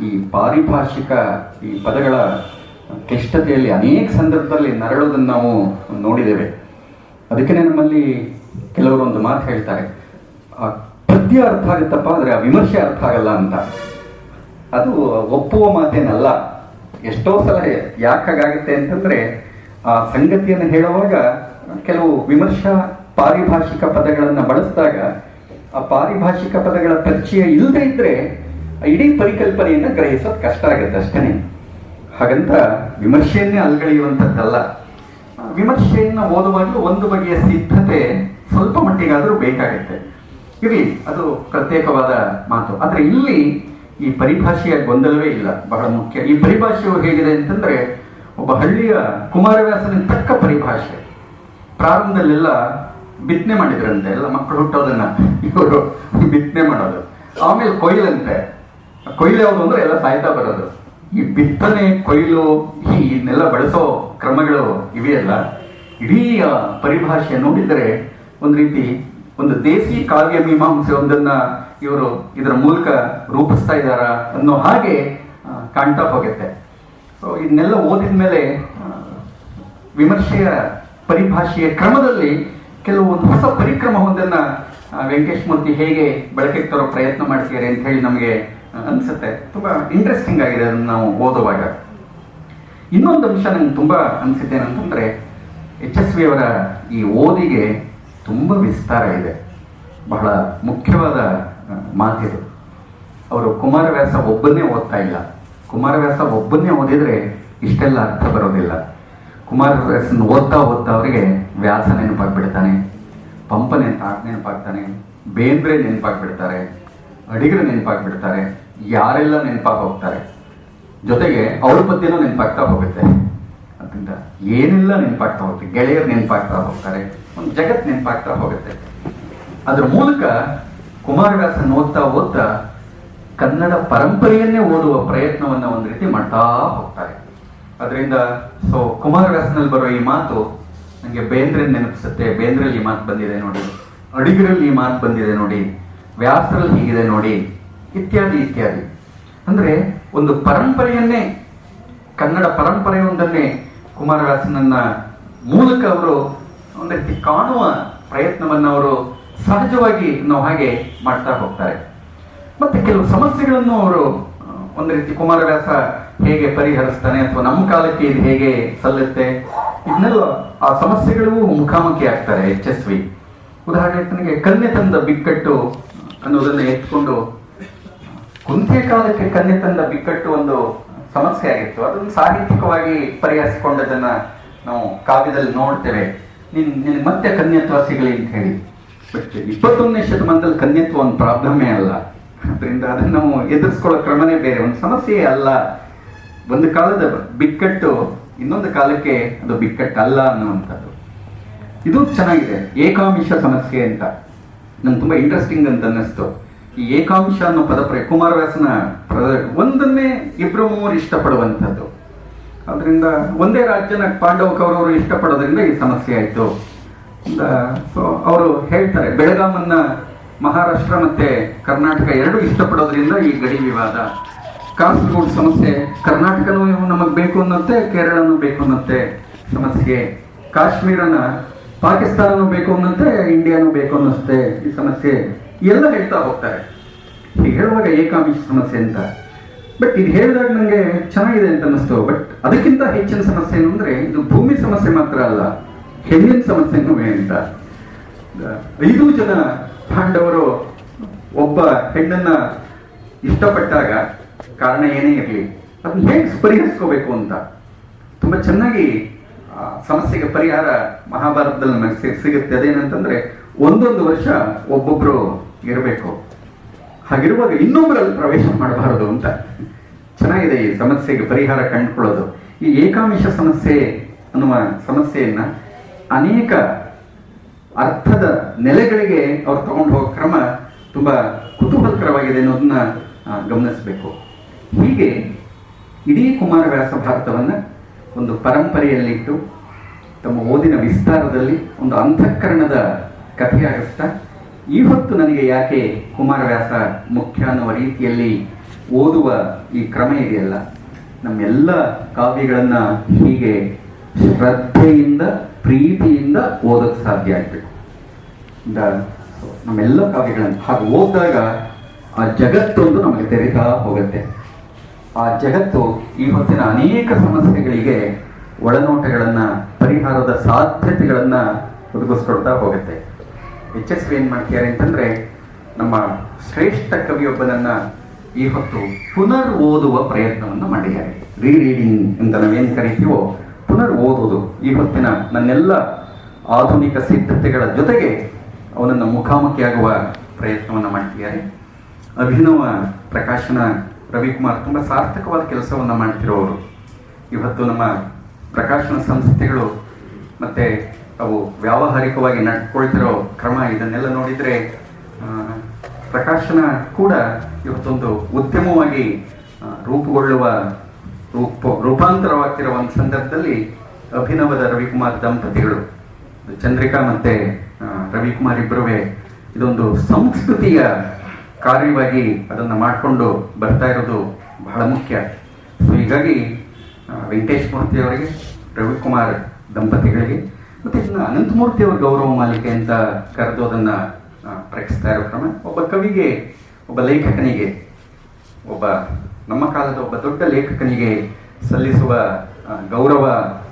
ಈ ಪಾರಿಭಾಷಿಕ ಈ ಪದಗಳ ಕ್ಲಿಷ್ಟತೆಯಲ್ಲಿ ಅನೇಕ ಸಂದರ್ಭದಲ್ಲಿ ನರಳೋದನ್ನು ನಾವು ನೋಡಿದ್ದೇವೆ. ಅದಕ್ಕೆ ನಮ್ಮಲ್ಲಿ ಕೆಲವರು ಒಂದು ಮಾತು ಹೇಳ್ತಾರೆ, ಆ ಪದ್ಯ ಅರ್ಥ ಆಗುತ್ತಪ್ಪ ಆದರೆ ಆ ವಿಮರ್ಶೆ ಅರ್ಥ ಆಗಲ್ಲ ಅಂತ. ಅದು ಒಪ್ಪುವ ಮಾತೇನಲ್ಲ. ಎಷ್ಟೋ ಸಲ ಯಾಕಾಗುತ್ತೆ ಅಂತಂದ್ರೆ ಆ ಸಂಗತಿಯನ್ನು ಹೇಳುವಾಗ ಕೆಲವು ವಿಮರ್ಶಾ ಪಾರಿಭಾಷಿಕ ಪದಗಳನ್ನು ಬಳಸಿದಾಗ ಆ ಪಾರಿಭಾಷಿಕ ಪದಗಳ ಪರಿಚಯ ಇಲ್ಲದೆ ಇದ್ರೆ ಇಡೀ ಪರಿಕಲ್ಪನೆಯನ್ನು ಗ್ರಹಿಸೋದು ಕಷ್ಟ ಆಗುತ್ತೆ ಅಷ್ಟೇ. ಹಾಗಂತ ವಿಮರ್ಶೆಯನ್ನೇ ಅಲ್ಗಳೆಯುವಂಥದ್ದಲ್ಲ. ವಿಮರ್ಶೆಯನ್ನು ಓದುವಾಗಲೂ ಒಂದು ಬಗೆಯ ಸಿದ್ಧತೆ ಸ್ವಲ್ಪ ಮಟ್ಟಿಗಾದರೂ ಬೇಕಾಗುತ್ತೆ. ಇರಲಿ, ಅದು ಪ್ರತ್ಯೇಕವಾದ ಮಾತು. ಆದರೆ ಇಲ್ಲಿ ಈ ಪರಿಭಾಷೆಯ ಗೊಂದಲವೇ ಇಲ್ಲ, ಬಹಳ ಮುಖ್ಯ. ಈ ಪರಿಭಾಷೆಯು ಹೇಗಿದೆ ಅಂತಂದ್ರೆ ಒಬ್ಬ ಹಳ್ಳಿಯ ಕುಮಾರವ್ಯಾಸನ ತಕ್ಕ ಪರಿಭಾಷೆ. ಪ್ರಾರಂಭದಲ್ಲೆಲ್ಲ ಬಿತ್ತನೆ ಮಾಡಿದ್ರಂತೆ, ಎಲ್ಲ ಮಕ್ಕಳು ಹುಟ್ಟೋದನ್ನ ಇವರು ಬಿತ್ತನೆ ಮಾಡೋದು, ಆಮೇಲೆ ಕೊಯ್ಲಂತೆ. ಕೊಯ್ಲು ಯಾವುದು ಅಂದ್ರೆ ಎಲ್ಲ ಸಾಯ್ತಾ ಬರೋದು. ಈ ಬಿತ್ತನೆ, ಕೊಯ್ಲು, ಇದನ್ನೆಲ್ಲ ಬಳಸೋ ಕ್ರಮಗಳು ಇವೆಯಲ್ಲ, ಇಡೀ ಪರಿಭಾಷೆ ನೋಡಿದರೆ ಒಂದು ರೀತಿ ಒಂದು ದೇಸಿ ಕಾವ್ಯ ಮೀಮಾಂಸೆ ಒಂದನ್ನ ಇವರು ಇದರ ಮೂಲಕ ರೂಪಿಸ್ತಾ ಇದ್ದಾರ ಅನ್ನೋ ಹಾಗೆ ಕಾಣ್ತಾ ಹೋಗುತ್ತೆ. ಸೊ ಇದನ್ನೆಲ್ಲ ಓದಿದ ಮೇಲೆ ವಿಮರ್ಶೆಯ ಪರಿಭಾಷೆಯ ಕ್ರಮದಲ್ಲಿ ಕೆಲವೊಂದು ಹೊಸ ಪರಿಕ್ರಮವೊಂದನ್ನ ವೆಂಕಟೇಶ ಮೂರ್ತಿ ಹೇಗೆ ಬಳಕೆಗೆ ತರೋ ಪ್ರಯತ್ನ ಮಾಡ್ತೀರಿ ಅಂತ ಹೇಳಿ ನಮಗೆ ಅನ್ಸುತ್ತೆ. ತುಂಬಾ ಇಂಟ್ರೆಸ್ಟಿಂಗ್ ಆಗಿದೆ ಅದನ್ನು ನಾವು ಓದುವಾಗ. ಇನ್ನೊಂದು ಅಂಶ ನಂಗೆ ತುಂಬಾ ಅನ್ಸಿದ್ದೇನಂತಂದ್ರೆ HSV ಅವರ ಈ ಓದಿಗೆ ತುಂಬ ವಿಸ್ತಾರ ಇದೆ. ಬಹಳ ಮುಖ್ಯವಾದ ಮಾತಿದು. ಅವರು ಕುಮಾರವ್ಯಾಸ ಒಬ್ಬನ್ನೇ ಓದ್ತಾ ಇಲ್ಲ. ಕುಮಾರವ್ಯಾಸ ಒಬ್ಬನ್ನೇ ಓದಿದ್ರೆ ಇಷ್ಟೆಲ್ಲ ಅರ್ಥ ಬರೋದಿಲ್ಲ. ಕುಮಾರವ್ಯಾಸನ ಓದ್ತಾ ಅವರಿಗೆ ವ್ಯಾಸ ನೆನಪಾಗ್ಬಿಡ್ತಾನೆ, ಪಂಪ ನೆನಪಾಗ್ತಾನೆ, ಬೇಂದ್ರೆ ನೆನಪಾಗ್ಬಿಡ್ತಾರೆ, ಅಡಿಗರು ನೆನಪಾಗ್ಬಿಡ್ತಾರೆ, ಯಾರೆಲ್ಲ ನೆನಪಾಗಿ ಹೋಗ್ತಾರೆ. ಜೊತೆಗೆ ಅವ್ರ ಪದ್ಯನೂ ನೆನಪಾಗ್ತಾ ಹೋಗುತ್ತೆ. ಅದರಿಂದ ಏನೆಲ್ಲ ನೆನಪಾಗ್ತಾ ಹೋಗುತ್ತೆ, ಗೆಳೆಯರು ನೆನಪಾಗ್ತಾ ಹೋಗ್ತಾರೆ, ಒಂದು ಜಗತ್ ನೆನಪಾಗ್ತಾ ಹೋಗುತ್ತೆ. ಅದ್ರ ಮೂಲಕ ಕುಮಾರವ್ಯಾಸನ ಓದ್ತಾ ಕನ್ನಡ ಪರಂಪರೆಯನ್ನೇ ಓದುವ ಪ್ರಯತ್ನವನ್ನ ಒಂದು ರೀತಿ ಮಾಡ್ತಾ ಹೋಗ್ತಾರೆ. ಅದರಿಂದ ಸೊ ಕುಮಾರವ್ಯಾಸನಲ್ಲಿ ಬರೋ ಈ ಮಾತು ನನಗೆ ಬೇಂದ್ರೆ ನೆನಪಿಸುತ್ತೆ. ಬೇಂದ್ರಲ್ಲಿ ಈ ಮಾತು ಬಂದಿದೆ ನೋಡಿ, ಅಡಿಗರಲ್ಲಿ ಈ ಮಾತು ಬಂದಿದೆ ನೋಡಿ, ವ್ಯಾಸರಲ್ಲಿ ಹೀಗಿದೆ ನೋಡಿ, ಇತ್ಯಾದಿ ಇತ್ಯಾದಿ. ಅಂದ್ರೆ ಒಂದು ಪರಂಪರೆಯನ್ನೇ, ಕನ್ನಡ ಪರಂಪರೆಯೊಂದನ್ನೇ ಕುಮಾರವ್ಯಾಸನನ್ನ ಮೂಲಕ ಅವರು ಒಂದು ರೀತಿ ಕಾಣುವ ಪ್ರಯತ್ನವನ್ನು ಅವರು ಸಹಜವಾಗಿ ನಾವು ಹಾಗೆ ಮಾಡ್ತಾ ಹೋಗ್ತಾರೆ. ಮತ್ತೆ ಕೆಲವು ಸಮಸ್ಯೆಗಳನ್ನು ಅವರು ಒಂದು ರೀತಿ ಕುಮಾರವ್ಯಾಸ ಹೇಗೆ ಪರಿಹರಿಸ್ತಾನೆ ಅಥವಾ ನಮ್ಮ ಕಾಲಕ್ಕೆ ಇದು ಹೇಗೆ ಸಲ್ಲುತ್ತೆ, ಇದನ್ನೆಲ್ಲ ಆ ಸಮಸ್ಯೆಗಳು ಮುಖಾಮುಖಿ ಆಗ್ತಾರೆ HSV. ಉದಾಹರಣೆಗೆ ನನಗೆ ಕನ್ಯೆ ತಂದ ಬಿಕ್ಕಟ್ಟು ಅನ್ನೋದನ್ನ ಎತ್ಕೊಂಡು, ಕುಂತಿ ಕಾಲಕ್ಕೆ ಕನ್ಯೆ ತಂದ ಬಿಕ್ಕಟ್ಟು ಒಂದು ಸಮಸ್ಯೆ ಆಗಿತ್ತು. ಅದನ್ನು ಸಾಹಿತ್ಯಿಕವಾಗಿ ಪರಿಹರಿಸಿಕೊಂಡದನ್ನ ನಾವು ಕಾವ್ಯದಲ್ಲಿ ನೋಡ್ತೇವೆ. ನಿನ್ ಮತ್ತೆ ಕನ್ಯತ್ವ ಸಿಗಲಿ ಅಂತ ಹೇಳಿ. ಬಟ್ 21ನೇ ಶತಮಾನದಲ್ಲಿ ಕನ್ಯತ್ವ ಒಂದು ಪ್ರಾಬ್ಲಮೇ ಅಲ್ಲ. ಅದರಿಂದ ಅದನ್ನು ನಾವು ಎದುರಿಸ್ಕೊಳ್ಳೋ ಕ್ರಮನೇ ಬೇರೆ, ಒಂದು ಸಮಸ್ಯೆ ಅಲ್ಲ. ಒಂದು ಕಾಲದ ಬಿಕ್ಕಟ್ಟು ಇನ್ನೊಂದು ಕಾಲಕ್ಕೆ ಅದು ಬಿಕ್ಕಟ್ಟು ಅಲ್ಲ ಅನ್ನುವಂಥದ್ದು. ಇದು ಚೆನ್ನಾಗಿದೆ. ಏಕಾಂಶ ಸಮಸ್ಯೆ ಅಂತ ನಂಗೆ ತುಂಬಾ ಇಂಟ್ರೆಸ್ಟಿಂಗ್ ಅಂತ ಅನ್ನಿಸ್ತು. ಈ ಏಕಾಂಶ ಅನ್ನೋ ಪದ ಕುಮಾರವ್ಯಾಸನ ಒಂದನ್ನೇ ಇಬ್ರು ಮೂವರು ಸೊ ಅವರು ಹೇಳ್ತಾರೆ, ಬೆಳಗಾಮನ್ನ ಮಹಾರಾಷ್ಟ್ರ ಮತ್ತೆ ಕರ್ನಾಟಕ ಎರಡೂ ಇಷ್ಟಪಡೋದ್ರಿಂದ ಈ ಗಡಿ ವಿವಾದ. ಕಾಸರಗೋಡು ಸಮಸ್ಯೆ, ಕರ್ನಾಟಕನೂ ನಮಗೆ ಬೇಕು ಅನ್ನತ್ತೆ, ಕೇರಳನೂ ಬೇಕು ಅನ್ನತ್ತೆ ಸಮಸ್ಯೆ. ಕಾಶ್ಮೀರನ ಪಾಕಿಸ್ತಾನನೂ ಬೇಕು ಅನ್ನತ್ತೆ, ಇಂಡಿಯಾನೂ ಬೇಕು ಅನ್ನಿಸುತ್ತೆ ಈ ಸಮಸ್ಯೆ ಎಲ್ಲ ಹೇಳ್ತಾ ಹೋಗ್ತಾರೆ. ಹೀಗೆ ಹೇಳುವಾಗ ಏಕಾಂಶ ಸಮಸ್ಯೆ ಅಂತ. ಬಟ್ ಇದು ಹೇಳಿದಾಗ ನನಗೆ ಚೆನ್ನಾಗಿದೆ ಅಂತ ಅನ್ನಿಸ್ತು. ಬಟ್ ಅದಕ್ಕಿಂತ ಹೆಚ್ಚಿನ ಸಮಸ್ಯೆ ಏನು ಅಂದ್ರೆ, ಇದು ಭೂಮಿ ಸಮಸ್ಯೆ ಮಾತ್ರ ಅಲ್ಲ, ಹೆಣ್ಣಿನ ಸಮಸ್ಯೆನೂ ಅಂತ. 5 ಜನ ಪಾಂಡವರು ಒಬ್ಬ ಹೆಣ್ಣನ್ನ ಇಷ್ಟಪಟ್ಟಾಗ ಕಾರಣ ಏನೇ ಇರಲಿ ಅದನ್ನ ಹೇಗೆ ಪರಿಹರಿಸ್ಕೋಬೇಕು ಅಂತ ತುಂಬಾ ಚೆನ್ನಾಗಿ ಸಮಸ್ಯೆಗೆ ಪರಿಹಾರ ಮಹಾಭಾರತದಲ್ಲಿ ನಮಗೆ ಸಿಗುತ್ತೆ. ಅದೇನಂತಂದ್ರೆ, 1 ವರ್ಷ ಒಬ್ಬೊಬ್ರು ಇರಬೇಕು, ಹಾಗಿರುವಾಗ ಇನ್ನೊಬ್ಬರಲ್ಲಿ ಪ್ರವೇಶ ಮಾಡಬಾರದು ಅಂತ. ಚೆನ್ನಾಗಿದೆ ಈ ಸಮಸ್ಯೆಗೆ ಪರಿಹಾರ ಕಂಡುಕೊಳ್ಳೋದು. ಈ ಏಕಾಂಶ ಸಮಸ್ಯೆ ಅನ್ನುವ ಸಮಸ್ಯೆಯನ್ನ ಅನೇಕ ಅರ್ಥದ ನೆಲೆಗಳಿಗೆ ಅವ್ರು ತಗೊಂಡು ಹೋಗೋ ಕ್ರಮ ತುಂಬಾ ಕುತೂಹಲಕರವಾಗಿದೆ ಅನ್ನೋದನ್ನ ಗಮನಿಸಬೇಕು. ಹೀಗೆ ಇಡೀ ಕುಮಾರವ್ಯಾಸ ಭಾರತವನ್ನ ಒಂದು ಪರಂಪರೆಯಲ್ಲಿಟ್ಟು ತಮ್ಮ ಓದಿನ ವಿಸ್ತಾರದಲ್ಲಿ ಒಂದು ಅಂತಃಕರಣದ ಕಥೆಯಾಗಿಸ್ತಾ, ಇವತ್ತು ನನಗೆ ಯಾಕೆ ಕುಮಾರವ್ಯಾಸ ಮುಖ್ಯ ಅನ್ನುವ ರೀತಿಯಲ್ಲಿ ಓದುವ ಈ ಕ್ರಮ ಇದೆಯಲ್ಲ, ನಮ್ಮೆಲ್ಲ ಕಾವ್ಯಗಳನ್ನ ಹೀಗೆ ಶ್ರದ್ಧೆಯಿಂದ ಪ್ರೀತಿಯಿಂದ ಓದಕ್ಕೆ ಸಾಧ್ಯ ಆಗ್ಬೇಕು. ನಮ್ಮೆಲ್ಲ ಕಾವ್ಯಗಳನ್ನು ಹಾಗೆ ಓದಿದಾಗ ಆ ಜಗತ್ತೊಂದು ನಮಗೆ ತೆರೀತಾ ಹೋಗುತ್ತೆ. ಆ ಜಗತ್ತು ಈ ಹೊತ್ತಿನ ಅನೇಕ ಸಮಸ್ಯೆಗಳಿಗೆ ಒಳನೋಟಗಳನ್ನ, ಪರಿಹಾರದ ಸಾಧ್ಯತೆಗಳನ್ನ ಒದಗಿಸ್ಕೊಡ್ತಾ ಹೋಗುತ್ತೆ. HSV ಏನ್ ಮಾಡ್ತಿದ್ದಾರೆ ಅಂತಂದ್ರೆ, ನಮ್ಮ ಶ್ರೇಷ್ಠ ಕವಿಯೊಬ್ಬನನ್ನ ಈ ಹೊತ್ತು ಪುನರ್ ಓದುವ ಪ್ರಯತ್ನವನ್ನ ಮಾಡಿದ್ದಾರೆ. ರೀರೀಡಿಂಗ್ ಅಂತ ನಾವೇನ್ ಕರಿತೀವೋ ಪುನರ್ ಓದುವುದು. ಈ ಹೊತ್ತಿನ ನನ್ನೆಲ್ಲ ಆಧುನಿಕ ಸಿದ್ಧತೆಗಳ ಜೊತೆಗೆ ಅವನನ್ನ ಮುಖಾಮುಖಿಯಾಗುವ ಪ್ರಯತ್ನವನ್ನ ಮಾಡ್ತಿದ್ದಾರೆ. ಅಭಿನವ ಪ್ರಕಾಶನ ರವಿಕುಮಾರ್ ತುಂಬಾ ಸಾರ್ಥಕವಾದ ಕೆಲಸವನ್ನ ಮಾಡ್ತಿರೋರು. ಇವತ್ತು ನಮ್ಮ ಪ್ರಕಾಶನ ಸಂಸ್ಥೆಗಳು ಮತ್ತೆ ಅವು ವ್ಯಾವಹಾರಿಕವಾಗಿ ನಡ್ಕೊಳ್ತಿರೋ ಕ್ರಮ, ಇದನ್ನೆಲ್ಲ ನೋಡಿದ್ರೆ ಪ್ರಕಾಶನ ಕೂಡ ಇವತ್ತೊಂದು ಉದ್ಯಮವಾಗಿ ರೂಪಾಂತರವಾಗ್ತಿರೋ ಒಂದು ಸಂದರ್ಭದಲ್ಲಿ ಅಭಿನವದ ರವಿಕುಮಾರ್ ದಂಪತಿಗಳು, ಚಂದ್ರಿಕಾ ಮತ್ತೆ ರವಿಕುಮಾರ್ ಇಬ್ಬರುವೆ ಇದೊಂದು ಸಂಸ್ಕೃತಿಯ ಕಾರ್ಯವಾಗಿ ಅದನ್ನ ಮಾಡಿಕೊಂಡು ಬರ್ತಾ ಇರೋದು ಬಹಳ ಮುಖ್ಯ. ಸೊ ಹೀಗಾಗಿ ವೆಂಕಟೇಶ್ ಮೂರ್ತಿ ಅವರಿಗೆ, ರವಿಕುಮಾರ್ ದಂಪತಿಗಳಿಗೆ, ಮತ್ತೆ ಇದನ್ನ ಅನಂತಮೂರ್ತಿ ಅವರ ಗೌರವ ಮಾಲಿಕೆ ಅಂತ ಕರೆದು ಅದನ್ನ ಪ್ರಕಟಿಸ್ತಾ ಇರೋ ಕ್ರಮ, ಒಬ್ಬ ಕವಿಗೆ, ಒಬ್ಬ ಲೇಖಕನಿಗೆ, ಒಬ್ಬ ನಮ್ಮ ಕಾಲದ ಒಬ್ಬ ದೊಡ್ಡ ಲೇಖಕನಿಗೆ ಸಲ್ಲಿಸುವ ಗೌರವ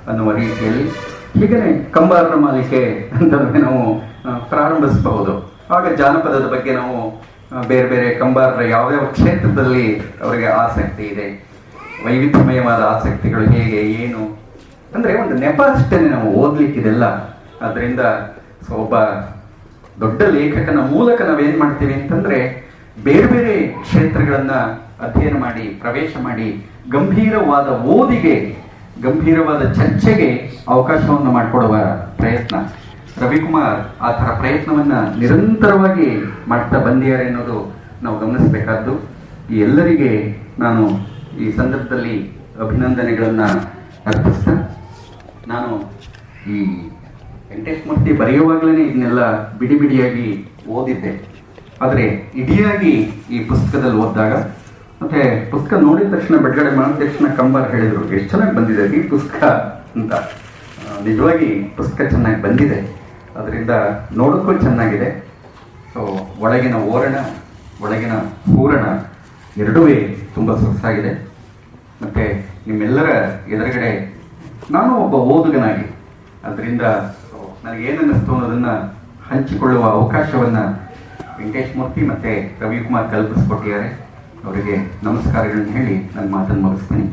ಅನ್ನುವ ರೀತಿಯಲ್ಲಿ ಹೀಗೇನೆ ಕಂಬಾರರ ಮಾಲಿಕೆ ಅಂತ ನಾವು ಪ್ರಾರಂಭಿಸಬಹುದು. ಆಗ ಜಾನಪದದ ಬಗ್ಗೆ ನಾವು ಬೇರೆ ಬೇರೆ ಕಂಬಾರರ ಯಾವ್ಯಾವ ಕ್ಷೇತ್ರದಲ್ಲಿ ಅವರಿಗೆ ಆಸಕ್ತಿ ಇದೆ, ವೈವಿಧ್ಯಮಯವಾದ ಆಸಕ್ತಿಗಳು ಹೇಗೆ, ಏನು ಅಂದ್ರೆ ಒಂದು ನೆಪ ಅಷ್ಟೇನೆ ನಾವು ಓದ್ಲಿಕ್ಕಿದೆಲ್ಲ. ಅದರಿಂದ ಒಬ್ಬ ದೊಡ್ಡ ಲೇಖಕನ ಮೂಲಕ ನಾವೇನ್ ಮಾಡ್ತೀವಿ ಅಂತಂದ್ರೆ, ಬೇರೆ ಬೇರೆ ಕ್ಷೇತ್ರಗಳನ್ನ ಅಧ್ಯಯನ ಮಾಡಿ, ಪ್ರವೇಶ ಮಾಡಿ, ಗಂಭೀರವಾದ ಓದಿಗೆ, ಗಂಭೀರವಾದ ಚರ್ಚೆಗೆ ಅವಕಾಶವನ್ನು ಮಾಡಿಕೊಡುವ ಪ್ರಯತ್ನ. ರವಿಕುಮಾರ್ ಆ ಥರ ಪ್ರಯತ್ನವನ್ನ ನಿರಂತರವಾಗಿ ಮಾಡ್ತಾ ಬಂದಿದ್ದಾರೆ ಅನ್ನೋದು ನಾವು ಗಮನಿಸಬೇಕಾದ್ದು. ಈ ಎಲ್ಲರಿಗೆ ನಾನು ಈ ಸಂದರ್ಭದಲ್ಲಿ ಅಭಿನಂದನೆಗಳನ್ನ ಅರ್ಪಿಸ್ತಾ, ನಾನು ಈ ವೆಂಕಟೇಶ್ ಮೂರ್ತಿ ಬರೆಯುವಾಗಲೇ ಇದನ್ನೆಲ್ಲ ಬಿಡಿ ಬಿಡಿಯಾಗಿ ಓದಿದ್ದೆ. ಆದರೆ ಇಡಿಯಾಗಿ ಈ ಪುಸ್ತಕದಲ್ಲಿ ಓದಿದಾಗ, ಮತ್ತೆ ಪುಸ್ತಕ ನೋಡಿದ ತಕ್ಷಣ, ಬಿಡುಗಡೆ ಮಾಡಿದ ತಕ್ಷಣ ಕಂಬಾರ್ ಹೇಳಿದ್ರು, ಎಷ್ಟು ಚೆನ್ನಾಗಿ ಬಂದಿದೆ ಈ ಪುಸ್ತಕ ಅಂತ. ನಿಜವಾಗಿ ಪುಸ್ತಕ ಚೆನ್ನಾಗಿ ಬಂದಿದೆ, ಅದರಿಂದ ನೋಡೋಕ್ಕೂ ಚೆನ್ನಾಗಿದೆ. ಸೊ ಒಳಗಿನ ಓರಣ, ಒಳಗಿನ ಹೂರಣ ಎರಡೂ ತುಂಬ ಸೊಗಸಾಗಿದೆ. ಮತ್ತೆ ನಿಮ್ಮೆಲ್ಲರ ಎದುರುಗಡೆ ನಾನು ಒಬ್ಬ ಓದುಗನಾಗಿ, ಅದರಿಂದ ನನಗೇನನ್ನಿಸ್ತು ಅನ್ನೋದನ್ನ ಹಂಚಿಕೊಳ್ಳುವ ಅವಕಾಶವನ್ನ ವೆಂಕಟೇಶ್ ಮೂರ್ತಿ ಮತ್ತೆ ರವಿಕುಮಾರ್ ಕಲ್ಪಿಸ್ಕೊಟ್ಟಿದ್ದಾರೆ. ಅವರಿಗೆ ನಮಸ್ಕಾರಗಳನ್ನ ಹೇಳಿ ನನ್ನ ಮಾತನ್ನು ಮುಗಿಸ್ತೀನಿ.